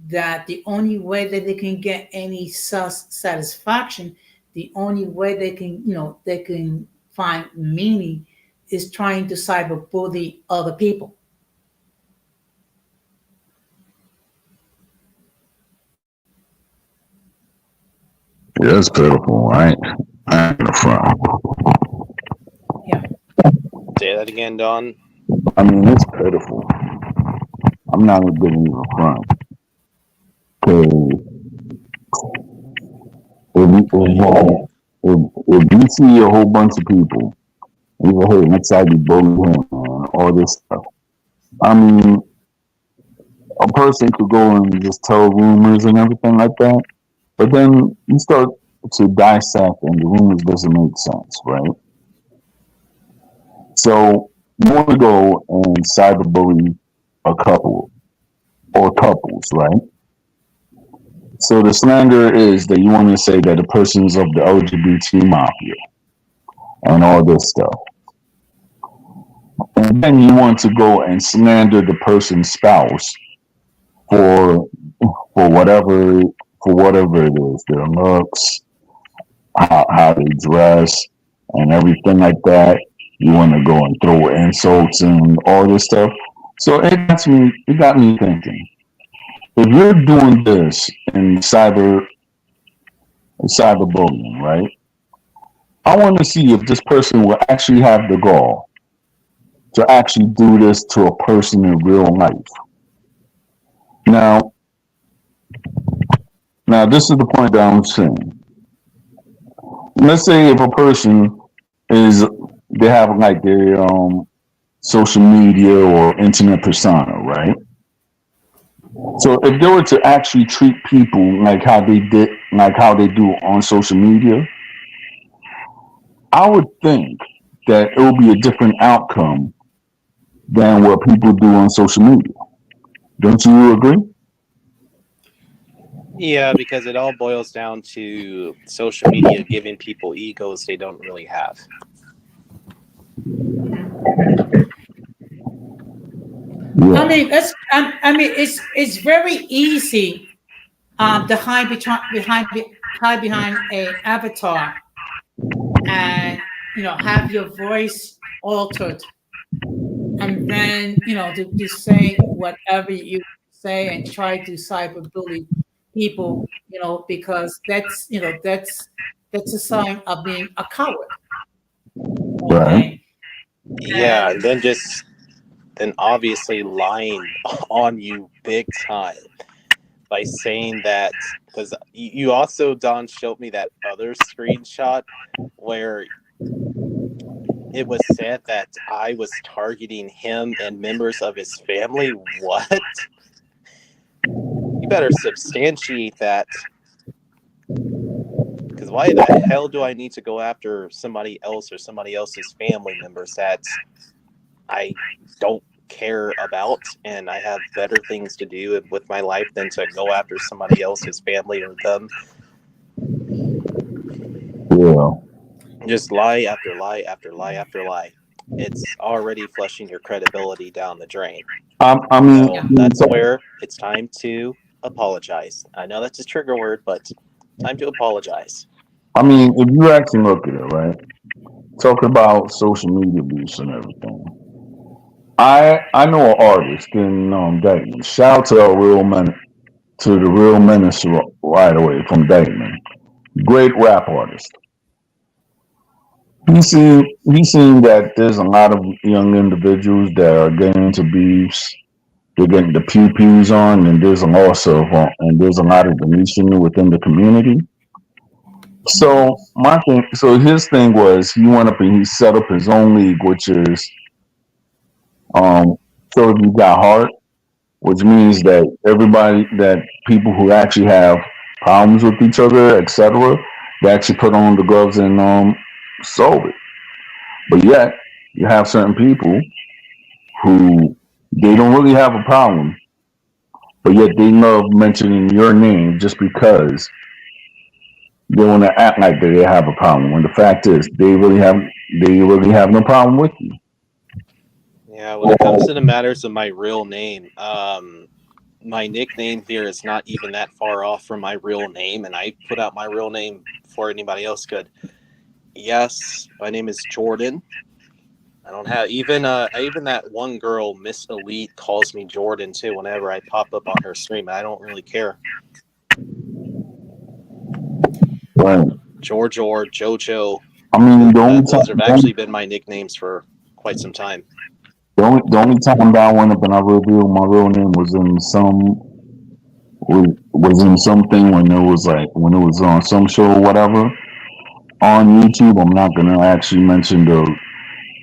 that the only way that they can get any satisfaction, the only way they can find meaning is trying to cyberbully other people. Yeah, it's pitiful, right? I ain't gonna front. that again, Don. I mean, it's pitiful. I'm not gonna give you a front. Cause if you see a whole bunch of people, you go, hey, next time you bully him and all this stuff. I mean, a person could go and just tell rumors and everything like that, but then you start to dissect and the rumors doesn't make sense, right? So you want to go and cyberbully a couple or couples, right? So the slander is that you want to say that the person's of the LGBT mafia and all this stuff. And then you want to go and slander the person's spouse for for whatever for whatever it is, their looks, how they dress, and everything like that. You want to go and throw insults and all this stuff. So it got me thinking. If you're doing this in cyberbullying, right? I want to see if this person will actually have the gall to actually do this to a person in real life. Now, this is the point that I'm saying. Let's say if a person they have like their social media or internet persona, right? So if they were to actually treat people like how they do on social media, I would think that it will be a different outcome than what people do on social media. Don't you agree? Yeah, because it all boils down to social media giving people egos they don't really have. Yeah. I mean, it's very easy to hide behind a avatar and have your voice altered, and then to say whatever you say and try to cyberbully people, because that's a sign of being a coward. Right. Okay. Yeah, and then obviously lying on you big time by saying that, because you also, Don, showed me that other screenshot where it was said that I was targeting him and members of his family. What? You better substantiate that. Because why the hell do I need to go after somebody else or somebody else's family members that I don't care about, and I have better things to do with my life than to go after somebody else's family or them? Yeah. Just lie after lie after lie after lie. It's already flushing your credibility down the drain. I mean, So that's where it's time to apologize. I know that's a trigger word, but time to apologize. I mean, if you actually look at it, right? Talking about social media abuse and everything. I know an artist in Dayton. Shout out to the real menace right away from Dayton. Great rap artist. He's seen that there's a lot of young individuals that are getting into beefs. They're getting the pew-pews on, and there's a lot of deletion within the community. So his thing was he went up and he set up his own league, which is so if you got heart, which means that people who actually have problems with each other, etc., they actually put on the gloves and solve it. But yet you have certain people who they don't really have a problem, but yet they love mentioning your name just because they want to act like they have a problem. When the fact is, they really have no problem with you. Yeah, when it comes to the matters of my real name, my nickname here is not even that far off from my real name, and I put out my real name before anybody else could. Yes, my name is Jordan. I don't have even that one girl, Miss Elite, calls me Jordan too whenever I pop up on her stream. I don't really care. Right. George or JoJo. I mean, Those have actually been my nicknames for quite some time. The only time that I went up and I revealed my real name was in something when it was on some show or whatever on YouTube. I'm not gonna actually mention the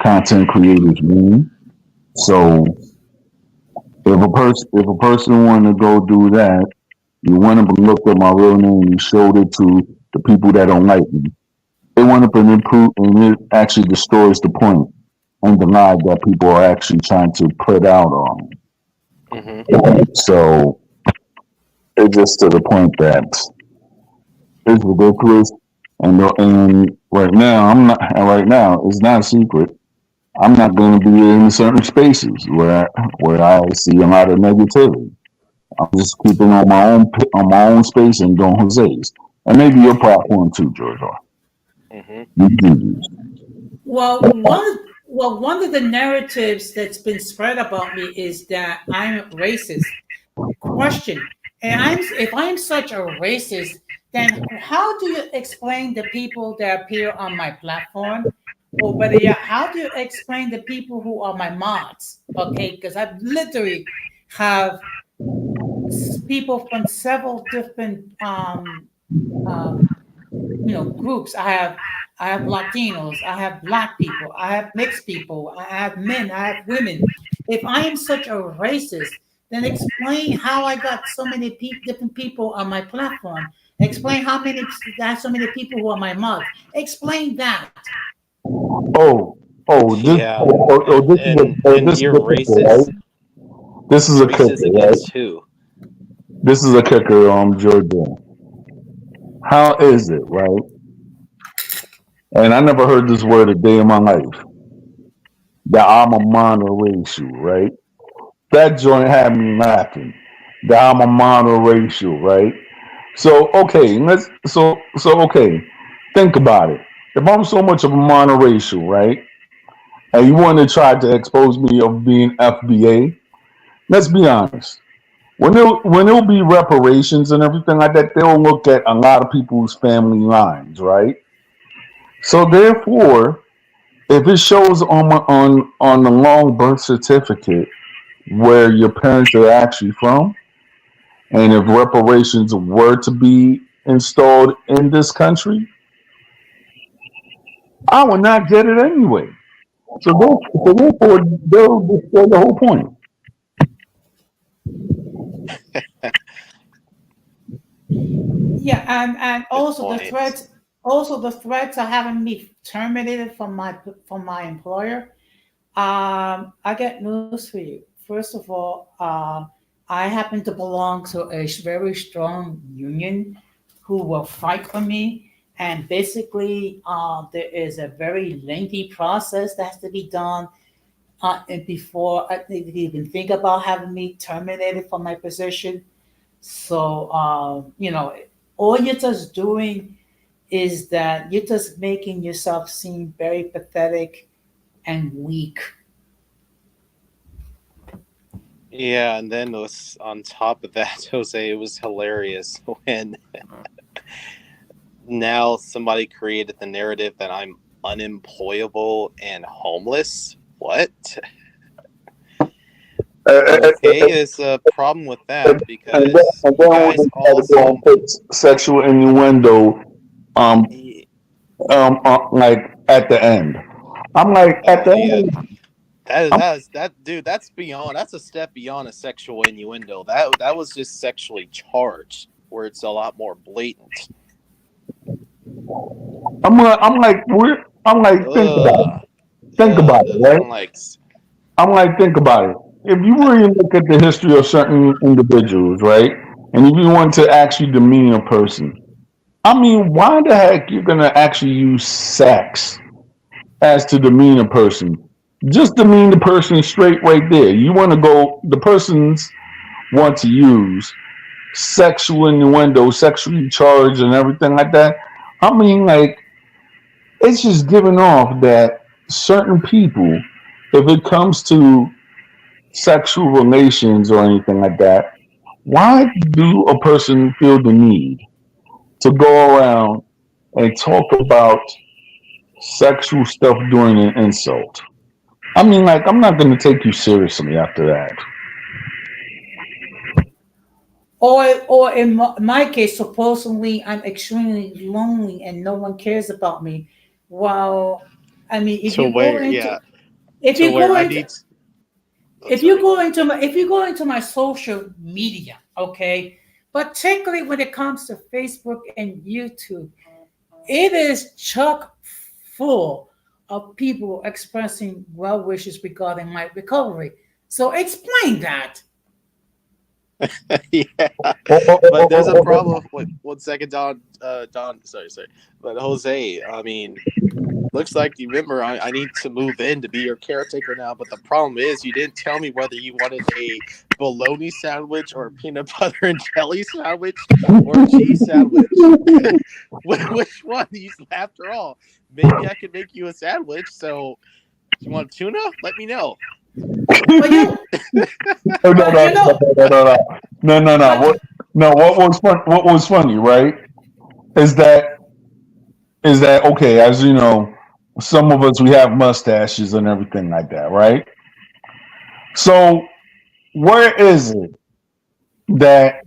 content creator's name. So if a person wanted to go do that, you went up and looked at my real name and showed it to the people that don't like me. It went up and improved, and it actually destroys the point and denied that people are actually trying to put out on me. So it's just to the point that it's ridiculous. And right now, I'm not. Right now, it's not a secret. I'm not going to be in certain spaces where I see a lot of negativity. I'm just keeping on my own space and doing Jose's, and maybe your platform too, George. One of the narratives that's been spread about me is that I'm racist. Question: if I'm such a racist, then how do you explain the people that appear on my platform? Or better yet, how do you explain the people who are my mods? Okay, because I literally have people from several different groups. I have Latinos, I have Black people, I have mixed people, I have men, I have women. If I am such a racist, then explain how I got so many different people on my platform. Explain how many so many people who are my mods. Explain that. Yeah, and This is you're a kicker, right? racist. This is a Racist kicker, right? against who? This is a kicker, Georgia. How is it, right? And I never heard this word a day in my life. That I'm a monoracial, right? That joint had me laughing. That I'm a monoracial, right? So okay, okay. Think about it. If I'm so much of a monoracial, right, and you want to try to expose me of being FBA, let's be honest. When it'll be reparations and everything like that, they'll look at a lot of people's family lines, right? So therefore, if it shows on the long birth certificate where your parents are actually from, and if reparations were to be installed in this country, I would not get it anyway. So therefore, they'll destroy the whole point. Yeah, and Good also the point. threats. Also, the threats are having me terminated from my employer. I get news for you. First of all, I happen to belong to a very strong union who will fight for me. And basically, there is a very lengthy process that has to be done and before I even think about having me terminated from my position. So, all you're just doing is that you're just making yourself seem very pathetic and weak. Yeah, and then was on top of that, Jose, it was hilarious when now somebody created the narrative that I'm unemployable and homeless. What? Okay, there's a problem with that because And you then when guys they try all to go and seem. put sexual innuendo, um, like at the end, I'm like at the Yeah, end. that dude. That's beyond. That's a step beyond a sexual innuendo. That was just sexually charged, where it's a lot more blatant. I'm like, Ugh, think about it, right? I'm like, I'm like, think about it. If you really look at the history of certain individuals, right, and if you want to actually demean a person, I mean, why the heck you're gonna actually use sex as to demean a person? Just demean the person straight right there. You want to go, the persons want to use sexual innuendo, sexually charged, and everything like that. I mean, like, it's just giving off that certain people, if it comes to sexual relations or anything like that, why do a person feel the need to go around and talk about sexual stuff during an insult? I mean, like, I'm not going to take you seriously after that. Or in my case, supposedly I'm extremely lonely and no one cares about me. Well, I mean, To where? Yeah. if To you where go I into need. Oh, sorry. if you go into my social media, okay, particularly when it comes to Facebook and YouTube, it is chock full of people expressing well wishes regarding my recovery. So explain that. Yeah, Oh, oh, but oh, there's oh, a oh, oh. problem. Wait, 1 second, Don. Don. Sorry. But Jose, I mean, looks like you remember I need to move in to be your caretaker now. But the problem is you didn't tell me whether you wanted a bologna sandwich or a peanut butter and jelly sandwich or a cheese sandwich. Which one? After all, maybe I could make you a sandwich. So, you want tuna? Let me know. But No, no, but no, you know, no, no, no, no, no, no, no. but What? No, what was fun? What was funny, right? Is that okay? As you know, some of us we have mustaches and everything like that, right? So where is it that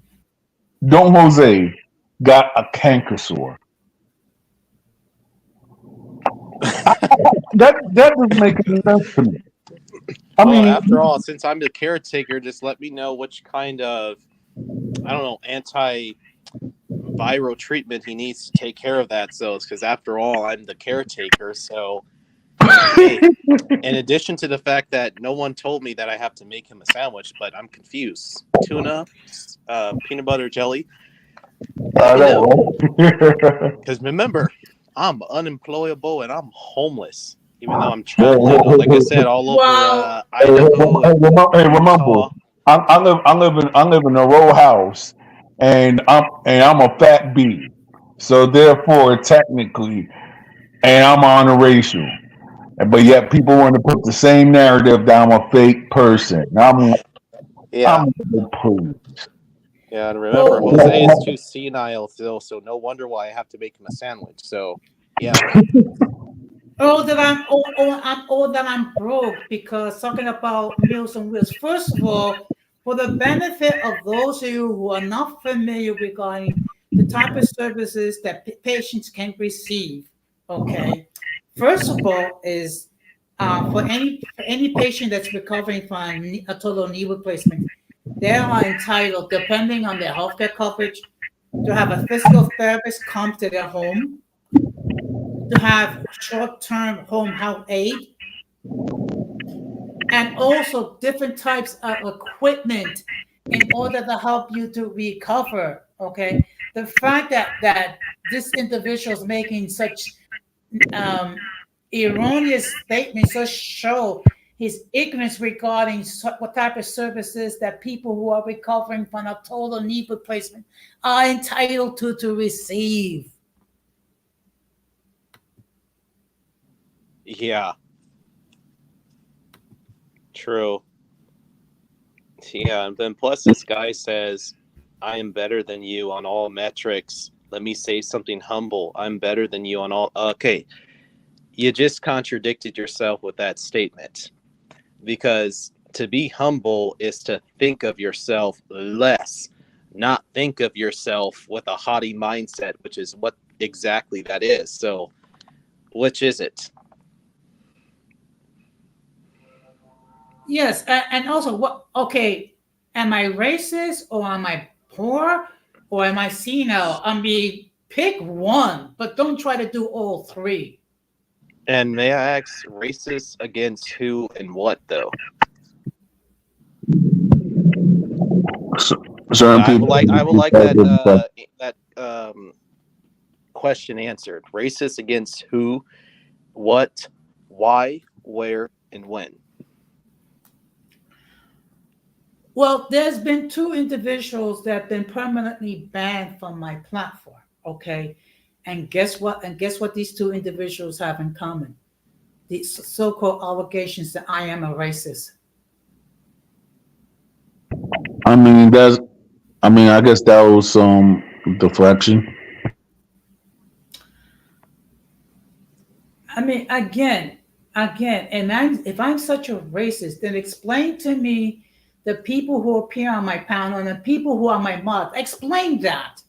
Don Jose got a canker sore? That doesn't make any sense to me. I Well, mean, after all, since I'm the caretaker, just let me know which kind of, I don't know, anti-viral treatment he needs to take care of that. So, because after all, I'm the caretaker. So, hey, in addition to the fact that no one told me that I have to make him a sandwich, but I'm confused. Tuna, peanut butter jelly. Let I me know. know. Right? Because remember, I'm unemployable and I'm homeless. Even though I'm Hey, traveling, like I said, all over well, Idaho and remember, Utah. I live in a row house, and I'm a fat bee, so therefore technically, and I'm honoracial, but yet people want to put the same narrative that I'm a fake person. Yeah. I'm please. Yeah, and remember, well, Jose is too senile still, so no wonder why I have to make him a sandwich. So, yeah. that I'm broke because talking about Meals on Wheels. First of all, for the benefit of those of you who are not familiar regarding the type of services that patients can receive, okay. First of all, is for any patient that's recovering from a total knee replacement, they are entitled, depending on their healthcare coverage, to have a physical therapist come to their home, to have short-term home health aid, and also different types of equipment in order to help you to recover. Okay, the fact that this individual is making such um, erroneous statements just show his ignorance regarding what type of services that people who are recovering from a total knee replacement are entitled to receive. Yeah, true. Yeah, and then plus this guy says, I am better than you on all metrics. Let me say something humble. I'm better than you on all. Okay, you just contradicted yourself with that statement. Because to be humble is to think of yourself less, not think of yourself with a haughty mindset, which is what exactly that is. So, which is it? Yes, and also what? Okay, am I racist or am I poor or am I senile? I mean, pick one, but don't try to do all three. And may I ask, racist against who and what though? So, certain I would people. like that question answered. Racist against who, what, why, where, and when. Well, there's been two individuals that have been permanently banned from my platform. Okay, and guess what? And guess what? These two individuals have in common: the so-called allegations that I am a racist. I mean, I guess that was some deflection. I mean, again, again, and if I'm such a racist, then explain to me the people who appear on my panel and the people who are my mods. Explain that.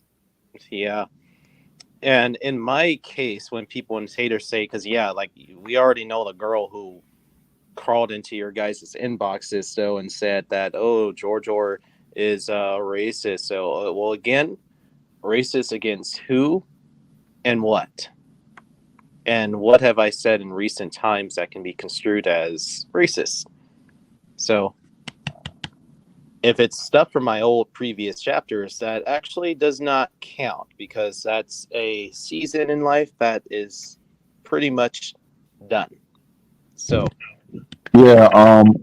Yeah. And in my case, when people and haters say, because yeah, like we already know the girl who crawled into your guys' inboxes though and said that, oh, George Orr is racist. So well, again, racist against who and what? And what have I said in recent times that can be construed as racist? So if it's stuff from my old previous chapters, that actually does not count because that's a season in life that is pretty much done. So, Yeah.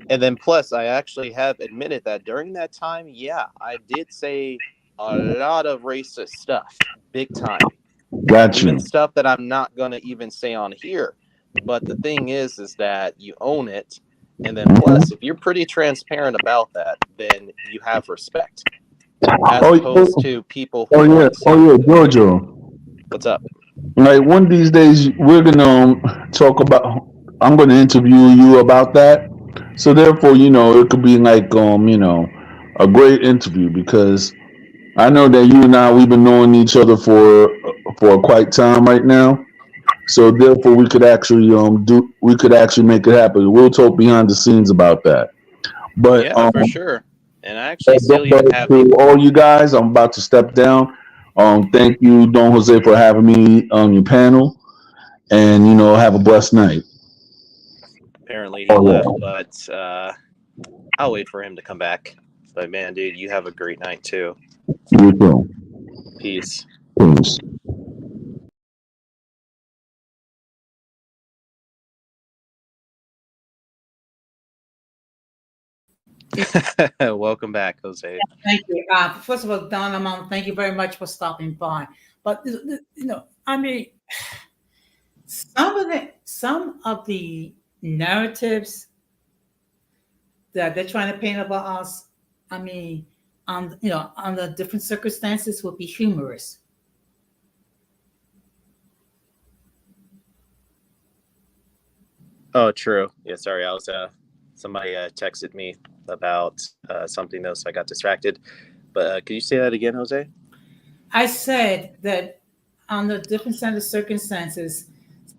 and then plus, I actually have admitted that during that time, yeah, I did say a lot of racist stuff, big time. Got Even you. stuff that I'm not going to even say on here. But the thing is that you own it. And then plus, if you're pretty transparent about that, then you have respect. As Oh, opposed to people who oh yeah. want Oh yeah, to. Giorgio. What's up? Like one of these days, we're gonna talk about. I'm gonna interview you about that. So therefore, it could be like a great interview because I know that you and I we've been knowing each other for quite time right now. So therefore, we could actually make it happen. We'll talk behind the scenes about that. But Yeah, for sure. And I actually still even have to all you guys, I'm about to step down. Thank you, Don Jose, for having me on your panel, and have a blessed night. apparently he Oh left, yeah, but I'll wait for him to come back. But man, dude, you have a great night too. you too. Peace. Peace. Welcome back, Jose. Thank you. First of all, Don Amon, thank you very much for stopping by. But I mean, some of the narratives that they're trying to paint about us, I mean, under different circumstances, would be humorous. Oh, true. Yeah, sorry. I was somebody texted me about something though, so I got distracted. But could you say that again, Jose? I said that under different set of circumstances,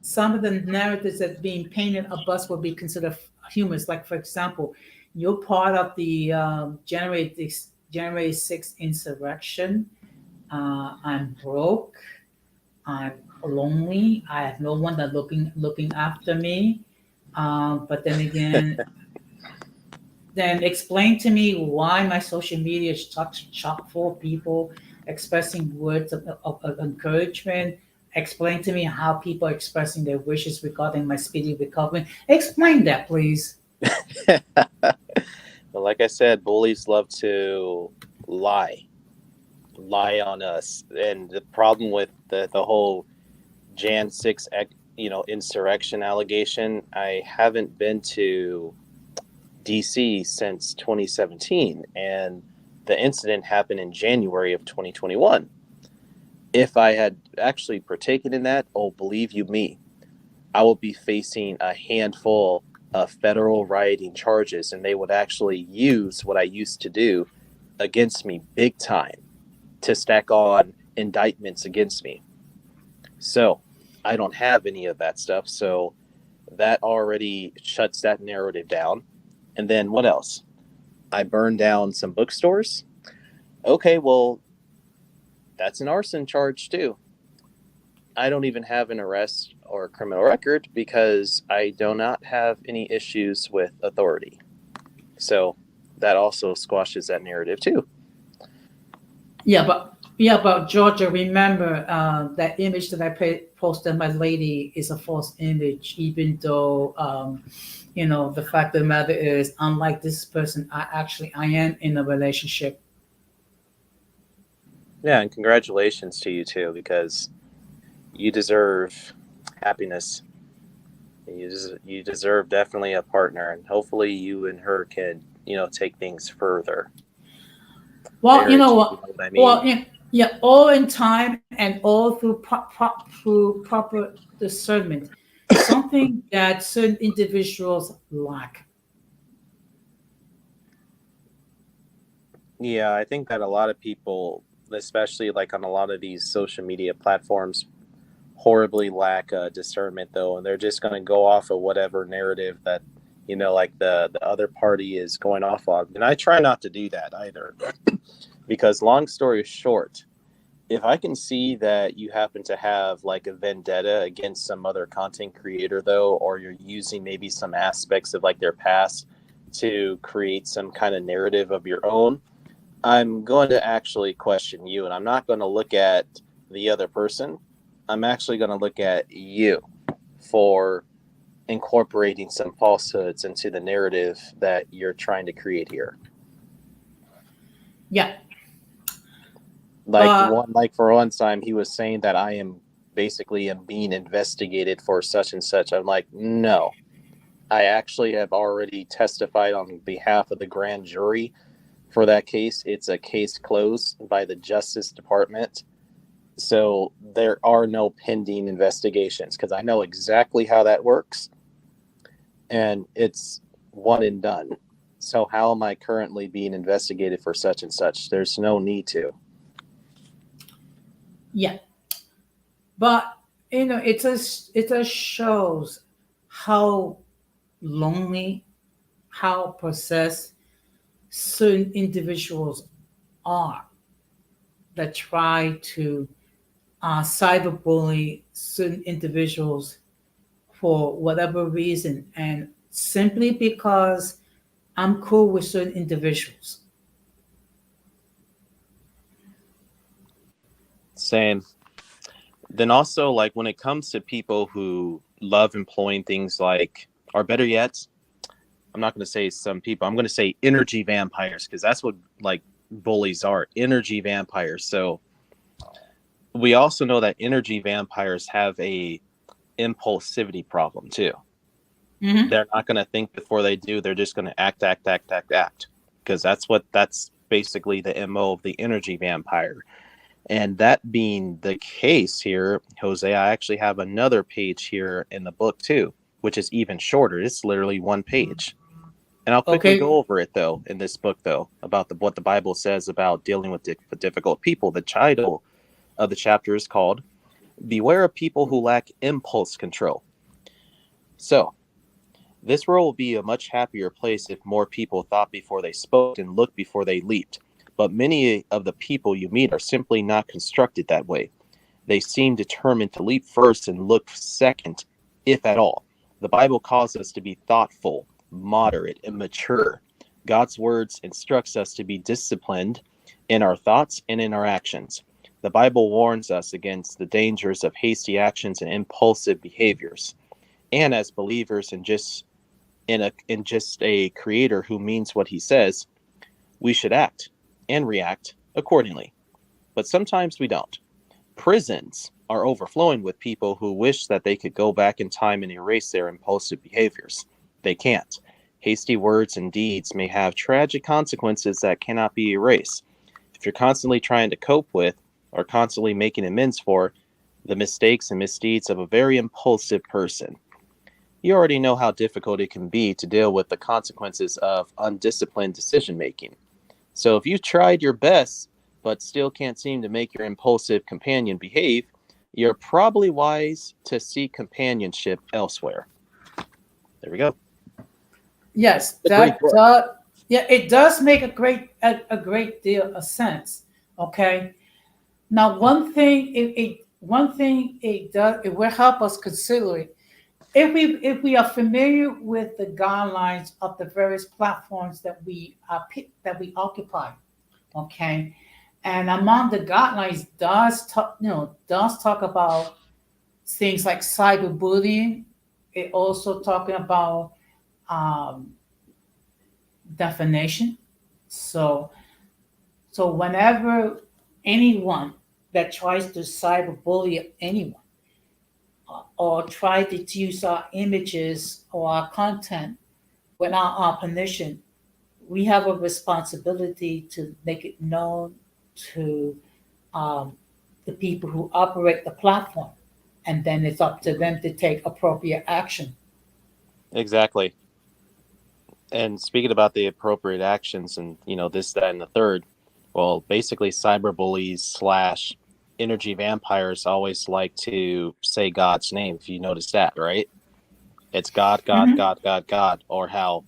some of the narratives that being painted of us will be considered humorous. Like, for example, you're part of the January 6th insurrection. I'm broke. I'm lonely. I have no one that looking after me. But then again, then explain to me why my social media is chock full of people expressing words of encouragement. Explain to me how people are expressing their wishes regarding my speedy recovery. Explain that, please. Well, like I said, bullies love to lie, lie on us, and the problem with the whole Jan 6, insurrection allegation. I haven't been to DC since 2017, and the incident happened in January of 2021. If I had actually partaken in that, oh, believe you me, I would be facing a handful of federal rioting charges, and they would actually use what I used to do against me big time to stack on indictments against me. So I don't have any of that stuff. So that already shuts that narrative down. And then what else? I burned down some bookstores. Okay, well, that's an arson charge too. I don't even have an arrest or a criminal record because I do not have any issues with authority. So that also squashes that narrative too. Yeah, but Georgia, remember that image that posted my lady is a false image, even though the fact of the matter is, unlike this person, I am in a relationship. Yeah, and congratulations to you too because you deserve happiness. You deserve definitely a partner, and hopefully you and her can take things further. Well, you Marriage, know you what? know what I mean? Well, all in time and all through through proper discernment. something that certain individuals lack. Yeah, I think that a lot of people, especially like on a lot of these social media platforms, horribly lack discernment though, and they're just going to go off of whatever narrative that like the other party is going off on. And I try not to do that either, because long story short, if I can see that you happen to have like a vendetta against some other content creator though, or you're using maybe some aspects of like their past to create some kind of narrative of your own, I'm going to actually question you, and I'm not going to look at the other person. I'm actually going to look at you for incorporating some falsehoods into the narrative that you're trying to create here. Yeah. Like for one time, he was saying that I am being investigated for such and such. I'm like, no, I actually have already testified on behalf of the grand jury for that case. It's a case closed by the Justice Department. So there are no pending investigations, because I know exactly how that works. And it's one and done. So how am I currently being investigated for such and such? There's no need to. Yeah. But it just shows how lonely, how possessed certain individuals are that try to cyberbully certain individuals for whatever reason, and simply because I'm cool with certain individuals. Same. Then also, like when it comes to people who love employing things like, or better yet, I'm not going to say some people, I'm going to say energy vampires, because that's what like bullies are, energy vampires. So we also know that energy vampires have a impulsivity problem too. Hmm. They're not going to think before they do. They're just going to act, because that's basically the MO of the energy vampire. And that being the case here, Jose, I actually have another page here in the book too, which is even shorter. It's literally one page. And I'll quickly Okay. go over it though in this book though, about what the Bible says about dealing with difficult people. The title of the chapter is called "Beware of People Who Lack Impulse Control." So this world will be a much happier place if more people thought before they spoke and looked before they leaped. But many of the people you meet are simply not constructed that way. They seem determined to leap first and look second, if at all. The Bible calls us to be thoughtful, moderate, and mature. God's words instructs us to be disciplined in our thoughts and in our actions. The Bible warns us against the dangers of hasty actions and impulsive behaviors. And as believers in just a creator who means what he says, we should act and react accordingly. But sometimes we don't. Prisons are overflowing with people who wish that they could go back in time and erase their impulsive behaviors. They can't. Hasty words and deeds may have tragic consequences that cannot be erased. If you're constantly trying to cope with or constantly making amends for the mistakes and misdeeds of a very impulsive person, you already know how difficult it can be to deal with the consequences of undisciplined decision making. So if you've tried your best but still can't seem to make your impulsive companion behave, you're probably wise to seek companionship elsewhere. There we go. Yes, A great that book. does. Yeah, it does make a great deal of sense. Okay. Now, one thing it does, it will help us consider it. If we are familiar with the guidelines of the various platforms that we occupy, okay, and among the guidelines does talk about things like cyberbullying. It also talking about um, defamation. So whenever anyone that tries to cyberbully anyone or try to use our images or our content without our permission, we have a responsibility to make it known to um, the people who operate the platform. and then it's up to them to take appropriate action. Exactly. And speaking about the appropriate actions and, this, that, and the third, well, basically cyberbullies slash energy vampires always like to say God's name, if you notice that, right? It's God, God, Hmm. God, God, God, or how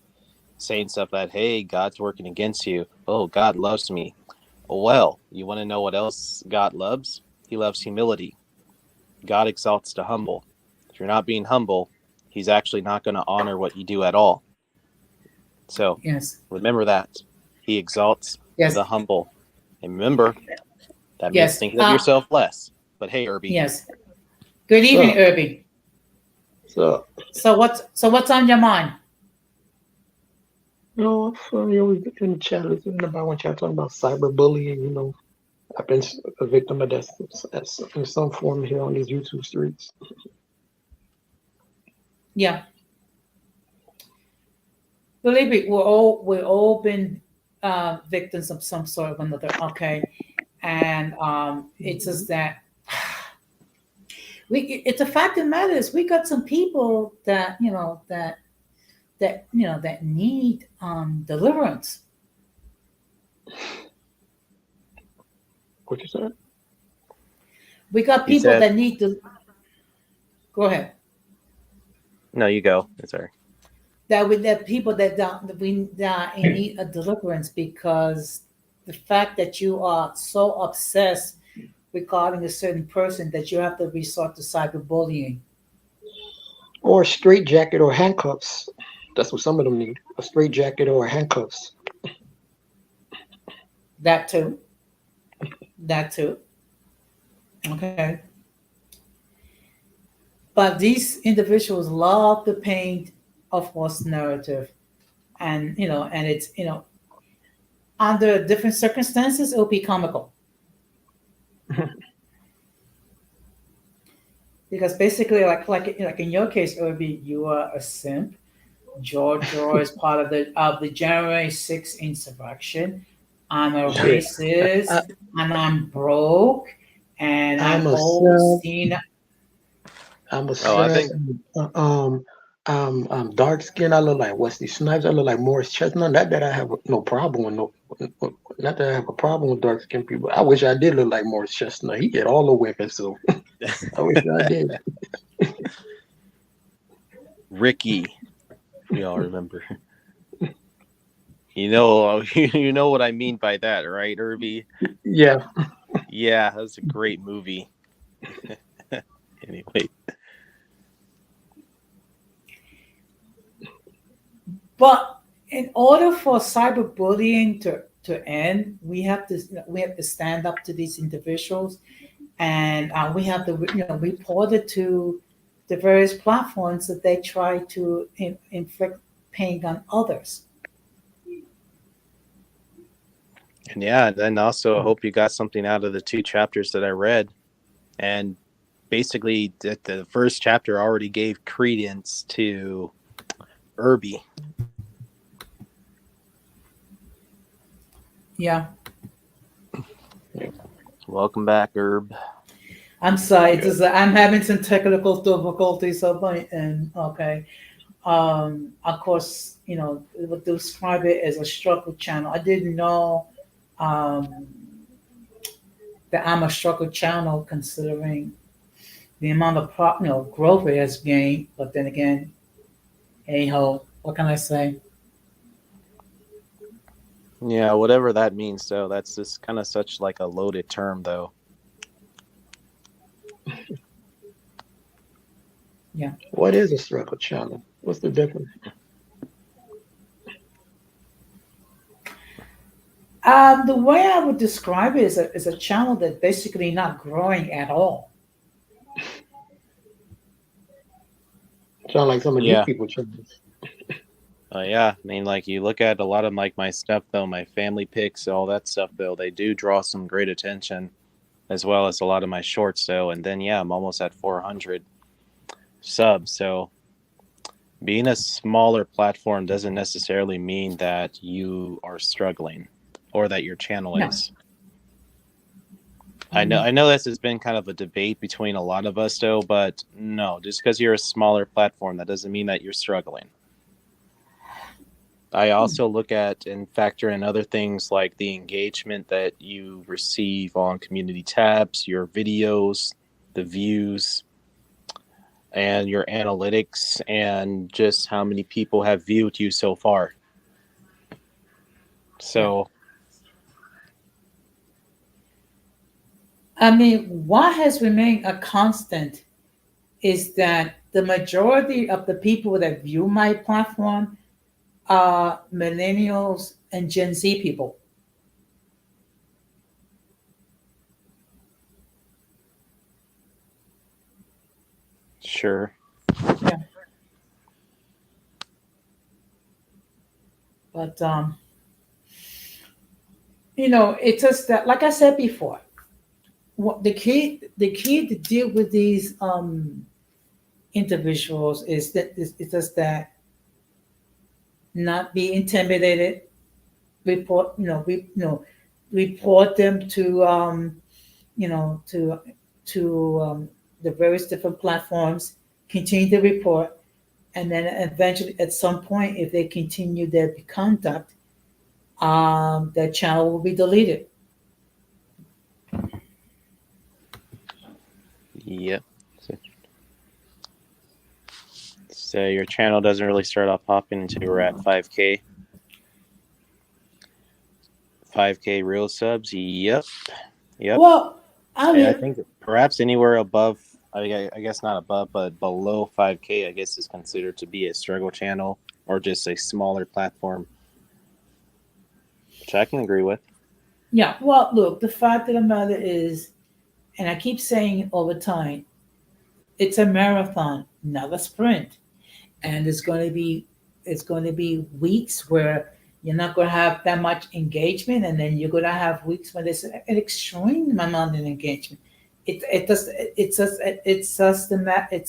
saying stuff that, hey, God's working against you. Oh, God loves me. Well, you want to know what else God loves? He loves humility. God exalts the humble. If you're not being humble, he's actually not going to honor what you do at all. So Yes. remember that. He exalts Yes. the humble. And remember, that means Yes. thinking of yourself less. But hey, Irby. Yes. Good evening, So, Irby. so So what's on your mind? so we in the chat listening about when y'all talking about cyberbullying. I've been a victim of that in some form here on these YouTube streets. Yeah. Believe me, we're all been victims of some sort of another. Okay, and it's just that it's a fact of the matter is we got some people that that need deliverance. What you said? We got He people said, that need to go ahead. no, you go. It's all right. That people that in need of deliverance because the fact that you are so obsessed regarding a certain person that you have to resort to cyberbullying. Or a straight jacket or handcuffs. That's what some of them need. A straight jacket or handcuffs. That too. That too. Okay. But these individuals love to paint a false narrative. And it's, under different circumstances, it'll be comical. Because basically, like in your case, it would be you are a simp. George is part of the January 6th insurrection. I'm a Shit. racist, I, and I'm broke, and I'm I'm a old, simp. seen. I'm a Oh, I simp. think, I'm dark skinned. I look like Wesley Snipes. I look like Morris Chestnut. Not that I have no problem with not that I have a problem with dark skinned people. I wish I did look like Morris Chestnut. He get all the women, so I wish I did. Ricky. We all remember. You know what I mean by that, right, Irby? Yeah. Yeah, that was a great movie. Anyway. But in order for cyberbullying to end, we have to stand up to these individuals, and we have to report it to the various platforms that they try to inflict pain on others. And yeah, then also I hope you got something out of the 2 chapters that I read. And basically, the first chapter already gave credence to Irby. Yeah, Welcome back, Herb. I'm sorry. I'm having some technical difficulties of my end. Okay. Of course, it would describe it as a struggle channel. I didn't know um, that I'm a struggle channel considering the amount of growth it has gained. But then again, hey ho, what can I say? Yeah, whatever that means, though, that's just kind of such like a loaded term, though. Yeah. What is a struggle channel? What's the difference? The way I would describe it is a channel that basically not growing at all. Sound like some of these Yeah. people channels. Yeah, I mean, like you look at a lot of like my stuff, though, my family pics, all that stuff, though, they do draw some great attention, as well as a lot of my shorts, though. And then, yeah, I'm almost at 400 subs. So being a smaller platform doesn't necessarily mean that you are struggling or that your channel No. is. I know this has been kind of a debate between a lot of us, though, but no, just because you're a smaller platform, that doesn't mean that you're struggling. I also look at and factor in other things like the engagement that you receive on community tabs, your videos, the views, and your analytics, and just how many people have viewed you so far. So, I mean, what has remained a constant is that the majority of the people that view my platform are millennials and Gen Z people. sure. Yeah. But it's just that, like I said before, what the key to deal with these individuals is that it's just that not be intimidated, report report them to to the various different platforms, continue to report, and then eventually at some point, if they continue their conduct, their channel will be deleted. Yep. So your channel doesn't really start off popping until we're at 5K. 5K real subs. Yep. Well, I And I mean, think perhaps anywhere above, I guess not above, but below 5K, I guess is considered to be a struggle channel or just a smaller platform, which I can agree with. yeah. Well, look, the fact of the matter is, and I keep saying it all the time, it's a marathon, not a sprint. And it's going to be weeks where you're not going to have that much engagement, and then you're going to have weeks when there's an extreme amount of engagement. It's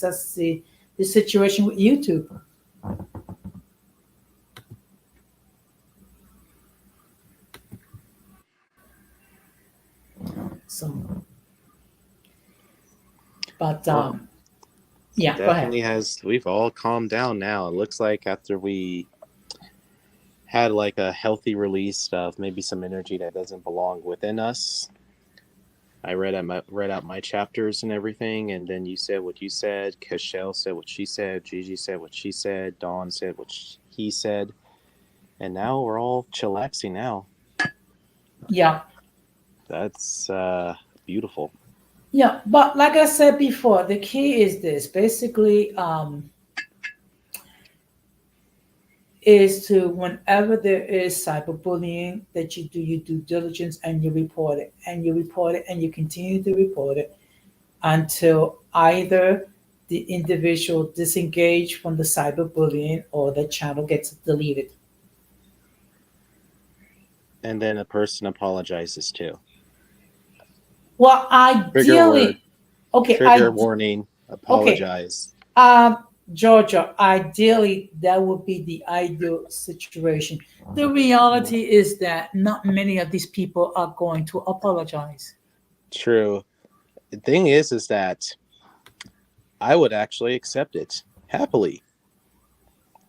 just the situation with YouTube. So, but Well, yeah, go ahead. definitely we've all calmed down now. It looks like after we had like a healthy release of maybe some energy that doesn't belong within us. I read out my chapters and everything, and then you said what you said. Cashel said what she said. Gigi said what she said. Dawn said what he said, and now we're all chillaxing now. Yeah, That's beautiful. yeah. But like I said before, the key is this. Basically, is to whenever there is cyberbullying that you do your due diligence and you report it and you report it and you continue to report it until either the individual disengage from the cyberbullying or the channel gets deleted. And then a person apologizes too. Well, Trigger word. ideally, okay, Trigger warning. Apologize. Georgia, ideally, that would be the ideal situation. The reality is that not many of these people are going to apologize. True. The thing is that I would actually accept it happily.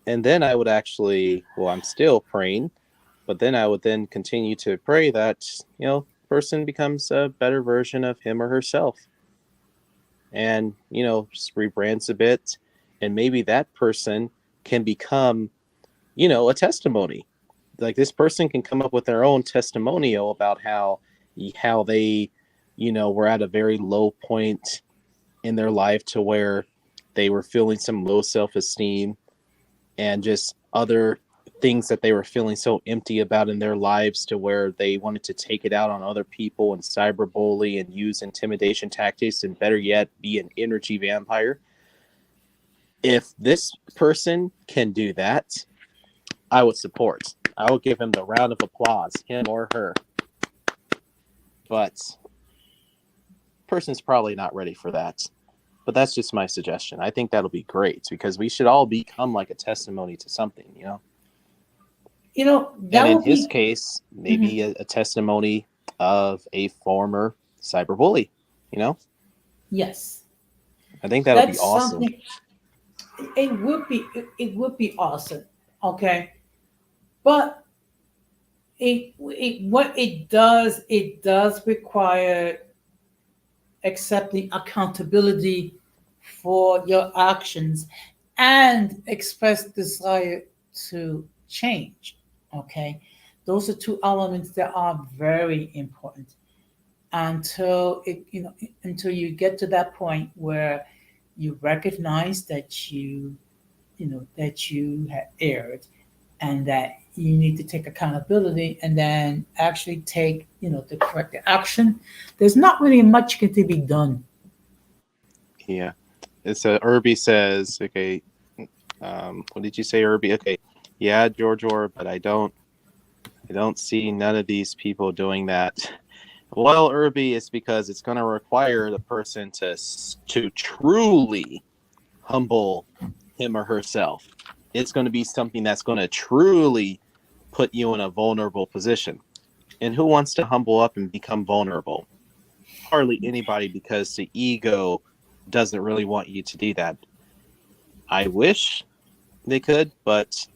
And then I would I'm still praying, but then I would then continue to pray that, person becomes a better version of him or herself. And, just rebrands a bit. And maybe that person can become, a testimony. Like this person can come up with their own testimonial about how they, were at a very low point in their life to where they were feeling some low self-esteem and just other things that they were feeling so empty about in their lives to where they wanted to take it out on other people and cyberbully and use intimidation tactics and better yet be an energy vampire. If this person can do that, I would support. I would give him the round of applause, him or her. But person's probably not ready for that. But that's just my suggestion. I think that'll be great because we should all become like a testimony to something, That and in would his be case, maybe a testimony of a former cyberbully. Yes, I think that'll be that's awesome. something. It would be awesome. Okay, but what it does require accepting accountability for your actions and express desire to change. Okay, those are two elements that are very important until you get to that point where you recognize that you have erred and that you need to take accountability and then actually take the corrective action. There's not really much can to be done. Yeah. It's Irby says, okay, what did you say, Irby? Okay. Yeah, George, but I don't see none of these people doing that. Well, Irby, it's because it's going to require the person to truly humble him or herself. It's going to be something that's going to truly put you in a vulnerable position. And who wants to humble up and become vulnerable? Hardly anybody, because the ego doesn't really want you to do that. I wish they could, but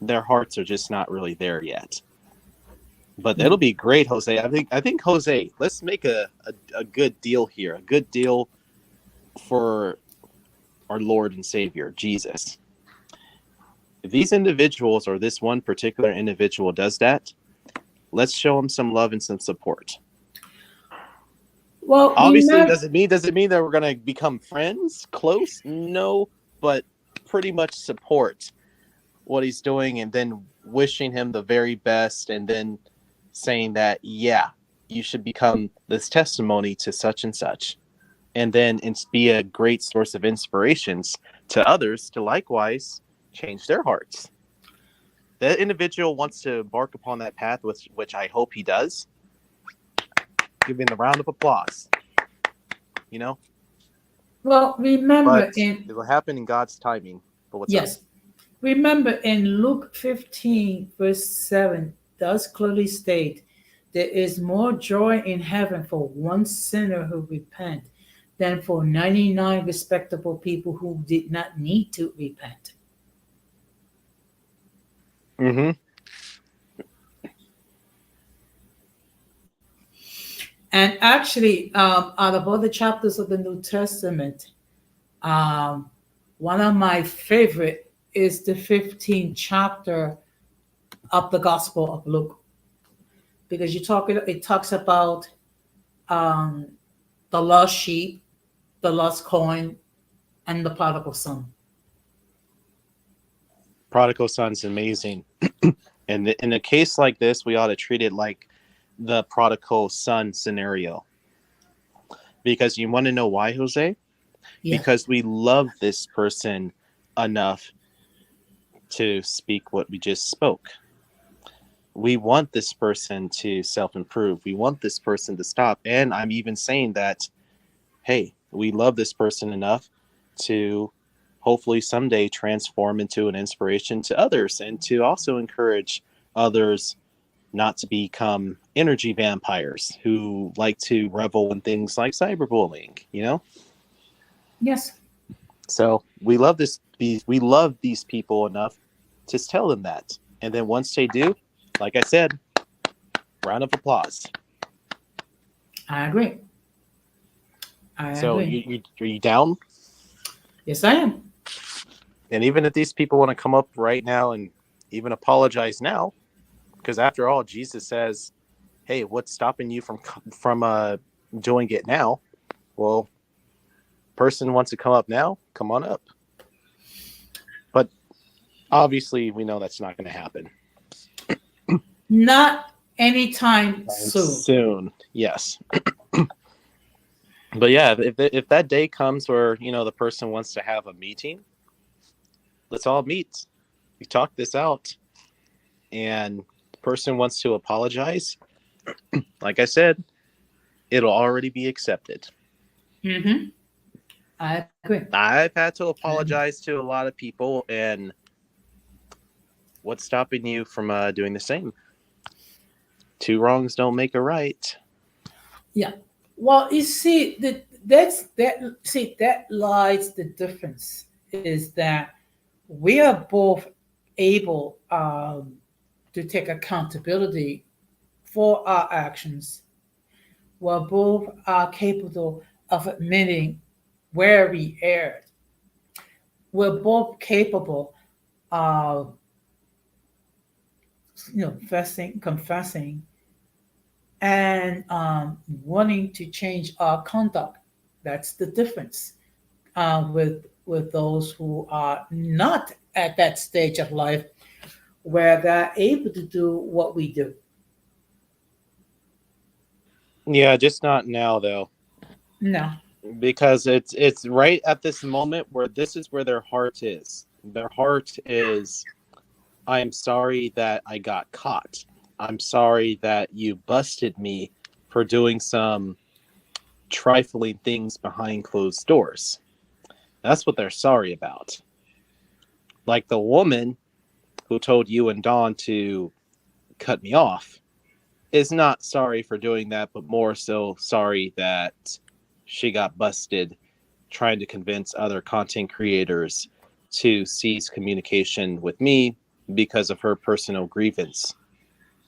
their hearts are just not really there yet. But it'll be great, Jose. I think Jose, let's make a good deal here. A good deal for our Lord and Savior, Jesus. If these individuals or this one particular individual does that, let's show them some love and some support. Well, Obviously, does it mean that we're going to become friends, close? No, but pretty much support what he's doing and then wishing him the very best and then saying that, yeah, you should become this testimony to such and such. And then be a great source of inspirations to others to likewise change their hearts. That individual wants to embark upon that path, which I hope he does. Give him a round of applause. Well, remember But it'll happen in God's timing. But what's yes, up? remember in Luke 15 verse 7 does clearly state there is more joy in heaven for one sinner who repent than for 99 respectable people who did not need to repent. Mm-hmm. And actually, out of all the chapters of the New Testament, one of my favorite is the 15th chapter of the Gospel of Luke, because it talks about the lost sheep, the lost coin, and the prodigal son. Prodigal son's amazing. And in a case like this, we ought to treat it like the prodigal son scenario. Because you want to know why, Jose? Yeah. Because we love this person enough to speak what we just spoke. We want this person to self-improve. We want this person to stop. And I'm even saying that, hey, we love this person enough to hopefully someday transform into an inspiration to others and to also encourage others not to become energy vampires who like to revel in things like cyberbullying, Yes. So we love these people enough to tell them that. And then once they do, like I said, round of applause. I agree. So are you down? Yes, I am. And even if these people want to come up right now and even apologize now, because after all, Jesus says, hey, what's stopping you from doing it now? Well, person wants to come up now, come on up. But obviously, we know that's not going to happen. Not anytime soon. Soon, yes. But yeah, if that day comes where, the person wants to have a meeting, let's all meet. We talk this out. And the person wants to apologize. Like I said, it'll already be accepted. Mm-hmm. I agree. I've had to apologize to a lot of people, and what's stopping you from doing the same? Two wrongs don't make a right. Yeah. Well, you see, that lies the difference is that we are both able to take accountability for our actions. We're both capable of admitting where we erred. We're both capable of confessing, and wanting to change our conduct. That's the difference with those who are not at that stage of life where they're able to do what we do. Yeah, just not now though, No. because it's right at this moment where this is where their heart is. Their heart is, I am sorry that I got caught. I'm sorry that you busted me for doing some trifling things behind closed doors. That's what they're sorry about. Like the woman who told you and Dawn to cut me off is not sorry for doing that, but more so sorry that she got busted trying to convince other content creators to cease communication with me because of her personal grievance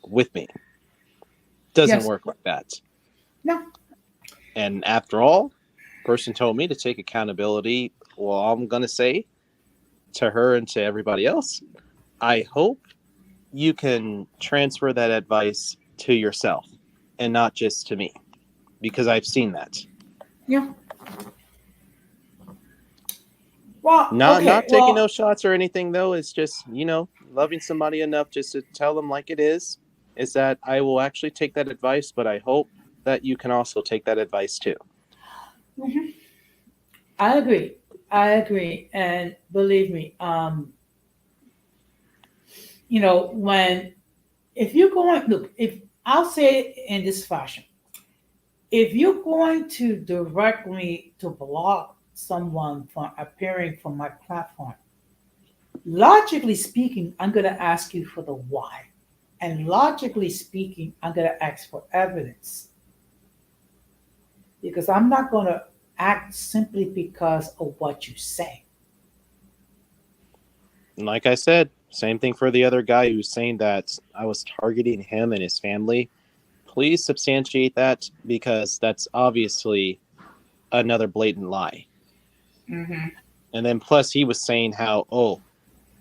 with me. Doesn't Yes. work like that. No. And after all, person told me to take accountability. Well, I'm going to say to her and to everybody else, I hope you can transfer that advice to yourself and not just to me, because I've seen that. Yeah. Well, Not okay. taking Well, no shots or anything though. It's just, loving somebody enough just to tell them like it is that I will actually take that advice, but I hope that you can also take that advice too. mhm, I agree. I agree. And believe me, when if you're going, look, if I'll say it in this fashion, if you're going to directly to block someone from appearing from my platform, logically speaking, I'm going to ask you for the why. And logically speaking, I'm going to ask for evidence because I'm not going to act simply because of what you say. And like I said, same thing for the other guy who's saying that I was targeting him and his family. Please substantiate that, because that's obviously another blatant lie. Mm-hmm. And then plus he was saying how, oh,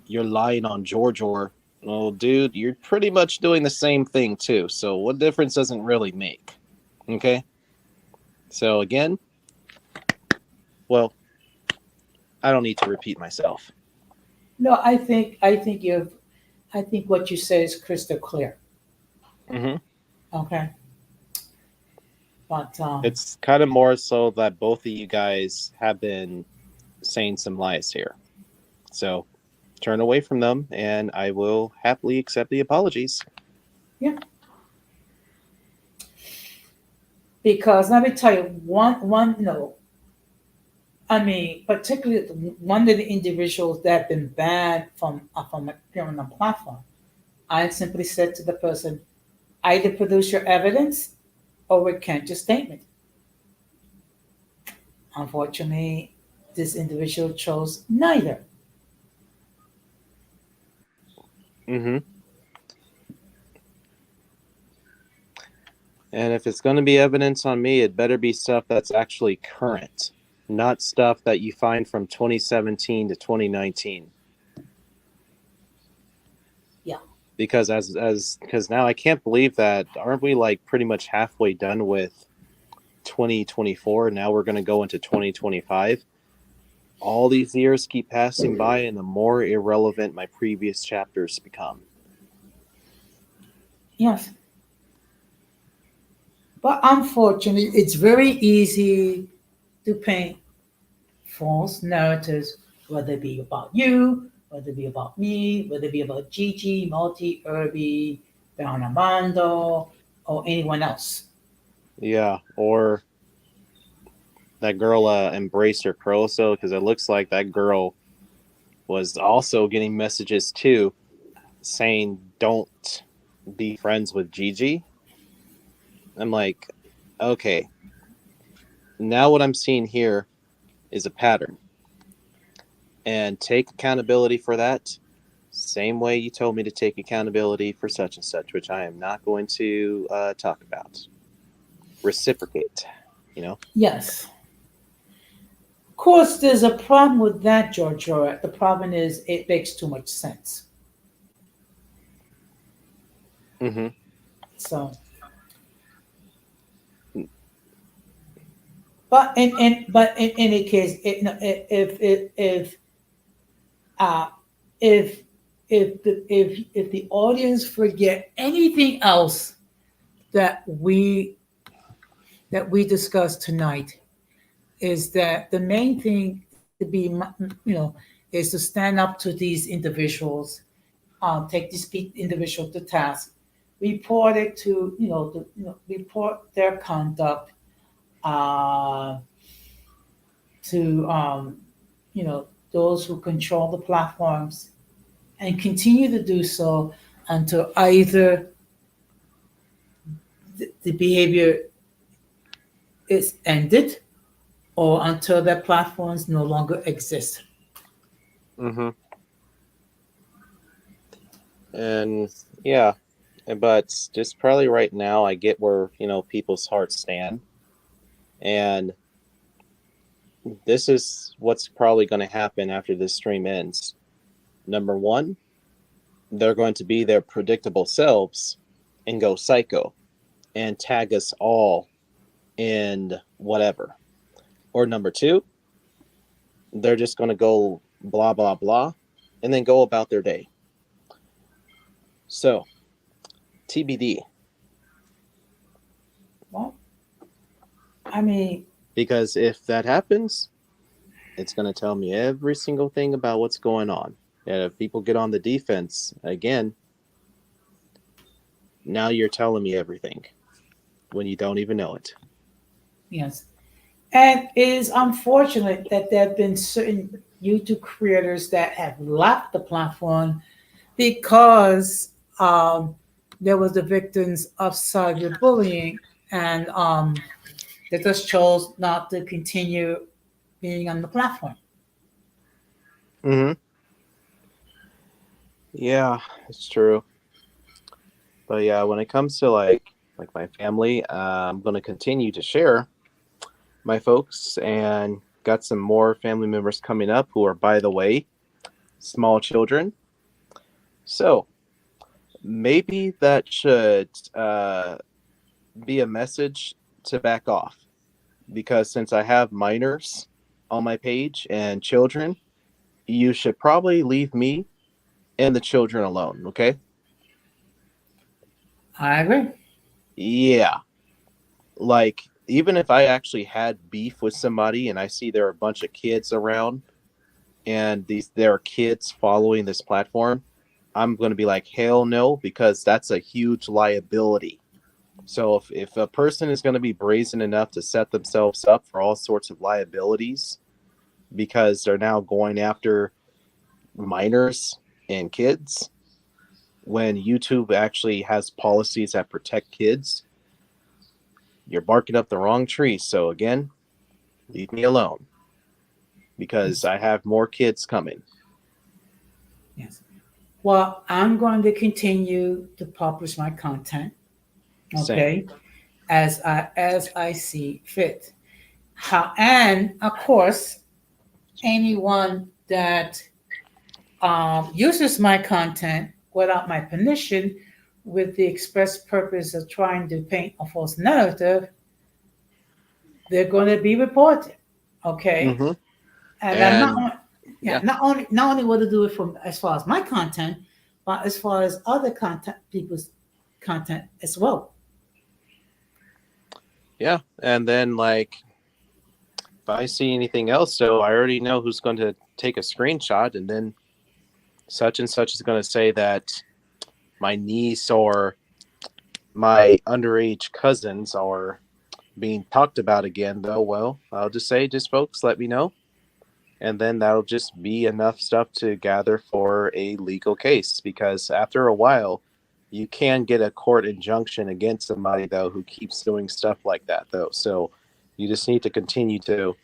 you're lying on George or, well, dude, you're pretty much doing the same thing too. So what difference does it really make? Okay. So again, well, I don't need to repeat myself. No, I think what you say is crystal clear. Mm-hmm. Okay, but It's kind of more so that both of you guys have been saying some lies here. So turn away from them, and I will happily accept the apologies. yeah, because let me tell you one no. I mean, particularly one of the individuals that have been banned from appearing on the platform. I simply said to the person, either produce your evidence or recant your statement. Unfortunately, this individual chose neither. Mm-hmm. And if it's going to be evidence on me, it better be stuff that's actually current, not stuff that you find from 2017 to 2019. Yeah. Because because now I can't believe that, aren't we like pretty much halfway done with 2024? Now we're going to go into 2025. All these years keep passing by, and the more irrelevant my previous chapters become. Yes. But unfortunately, it's very easy to paint false narratives, whether it be about you, whether it be about me, whether it be about Gigi, Multi, Irby, Bernardo, or anyone else. Yeah, or that girl embraced her Caroso, because it looks like that girl was also getting messages too saying don't be friends with Gigi. I'm like, okay, Now what I'm seeing here is a pattern, and take accountability for that. Same way you told me to take accountability for such and such, which I am not going to talk about. Reciprocate, you know? Yes. Of course, there's a problem with that, George. The problem is it makes too much sense. Mm-hmm. So, but in any case, uh if if the audience forget anything else that we discussed tonight, is that the main thing to be, is to stand up to these individuals, take these individuals to task, report it to, report their conduct, uh, to, those who control the platforms, and continue to do so until either the behavior is ended or until their platforms no longer exist. Mm-hmm. And yeah, but just probably right now, I get where, people's hearts stand. And this is what's probably going to happen after this stream ends. Number one, they're going to be their predictable selves and go psycho and tag us all in whatever. Or number two, they're just going to go blah, blah, blah, and then go about their day. So, TBD. Well, I mean, Because if that happens, it's going to tell me every single thing about what's going on. And if people get on the defense again, now you're telling me everything when you don't even know it. yes. And it is unfortunate that there have been certain YouTube creators that have left the platform because there was the victims of cyberbullying, and they just chose not to continue being on the platform. Mm-hmm. Yeah, it's true. But yeah, when it comes to like my family, I'm going to continue to share my folks, and got some more family members coming up who are, by the way, small children. So maybe that should be a message to back off, because since I have minors on my page and children, you should probably leave me and the children alone, okay? I agree. Yeah. Like, even if I actually had beef with somebody and I see there are a bunch of kids around and there are kids following this platform, I'm going to be like, hell no, because that's a huge liability. So if a person is going to be brazen enough to set themselves up for all sorts of liabilities because they're now going after minors and kids, when YouTube actually has policies that protect kids, you're barking up the wrong tree. So again, leave me alone, because I have more kids coming. Yes. Well, I'm going to continue to publish my content, Same. okay, as I see fit. And of course, anyone that uses my content without my permission, with the express purpose of trying to paint a false narrative, they're going to be reported. Okay, Mm-hmm. and I'm not And yeah, yeah, not only will they do it from as far as my content, but as far as other content people's content as well. yeah. And then like, if I see anything else, so I already know who's going to take a screenshot, and then such and such is going to say that my niece or my underage cousins are being talked about again, though. Well, I'll just say, just folks, let me know. And then that'll just be enough stuff to gather for a legal case, because after a while, you can get a court injunction against somebody, though, who keeps doing stuff like that, though. So You just need to continue to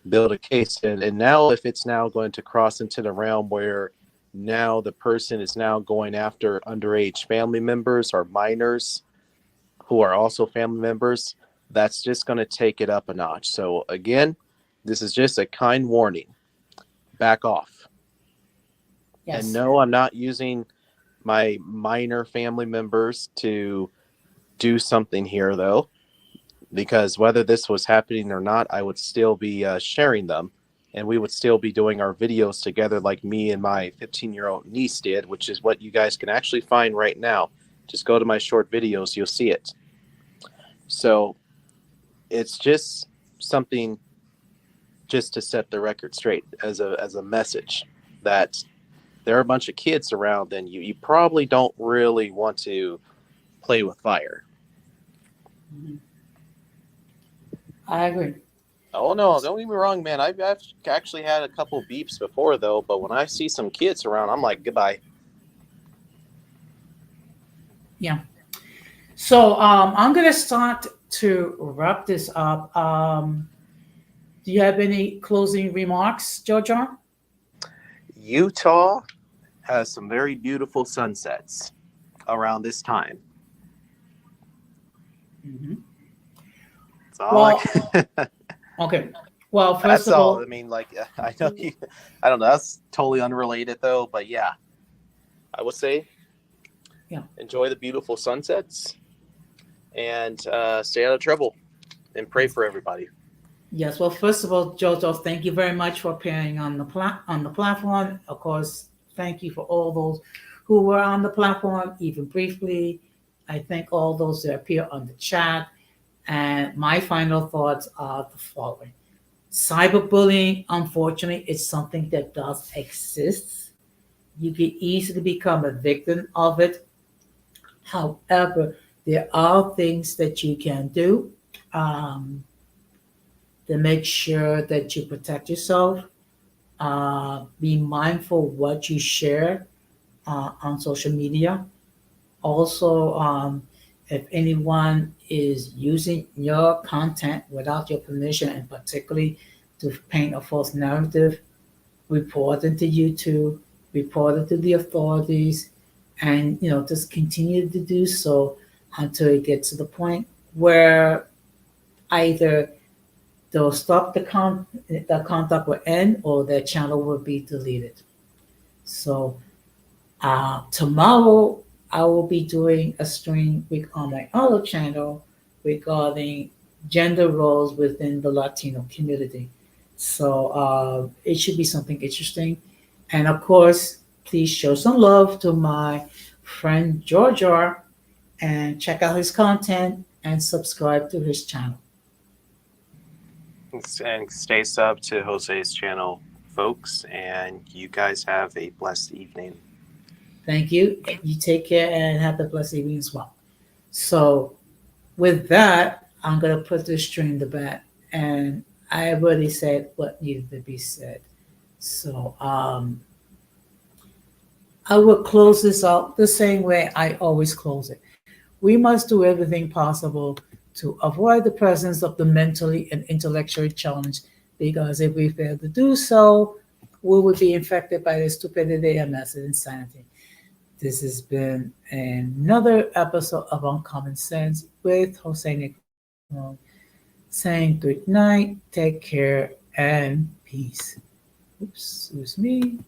build a case. And now if it's now going to cross into the realm where now the person is now going after underage family members or minors who are also family members, that's just going to take it up a notch. So again, this is just a kind warning. Back off. Yes. And no, I'm not using my minor family members to do something here, though, because whether this was happening or not, I would still be sharing them, and we would still be doing our videos together like me and my 15-year-old niece did, which is what you guys can actually find right now. Just go to my short videos, you'll see it. So it's just something just to set the record straight as a message that there are a bunch of kids around, and you probably don't really want to play with fire. I agree. Oh no, don't get me wrong, man. I've actually had a couple beeps before though, but when I see some kids around, I'm like, goodbye. Yeah. So I'm gonna start to wrap this up. Do you have any closing remarks, Jojo? Utah has some very beautiful sunsets around this time. Mm-hmm. That's all Okay. Well, first that's of all. all, I mean, like, I know you. I don't know. That's totally unrelated though, but yeah, I would say, yeah, enjoy the beautiful sunsets and stay out of trouble and pray for everybody. yes. Well, first of all, Jojo, thank you very much for appearing on the platform. Of course, thank you for all those who were on the platform, even briefly. I thank all those that appear on the chat. And my final thoughts are the following. Cyberbullying, unfortunately, is something that does exist. You can easily become a victim of it. However, there are things that you can do um, to make sure that you protect yourself. Be mindful what you share on social media. Also, if anyone is using your content without your permission, and particularly to paint a false narrative, report it to YouTube, report it to the authorities, and just continue to do so until it gets to the point where either they'll stop the contact will end or their channel will be deleted. So tomorrow I will be doing a stream on my other channel regarding gender roles within the Latino community. So it should be something interesting. And of course, please show some love to my friend Georgia and check out his content and subscribe to his channel. And stay sub to Jose's channel, folks, and you guys have a blessed evening. Thank you. You take care and have a blessed evening as well. So with that, I'm going to put this stream to bed. And I already said what needed to be said. So I will close this out the same way I always close it. We must do everything possible to avoid the presence of the mentally and intellectually challenged, because if we fail to do so, we will be infected by the stupidity and massive insanity. This has been another episode of Uncommon Sense with Jose Nico, saying good night, take care, and peace. Oops, it was me.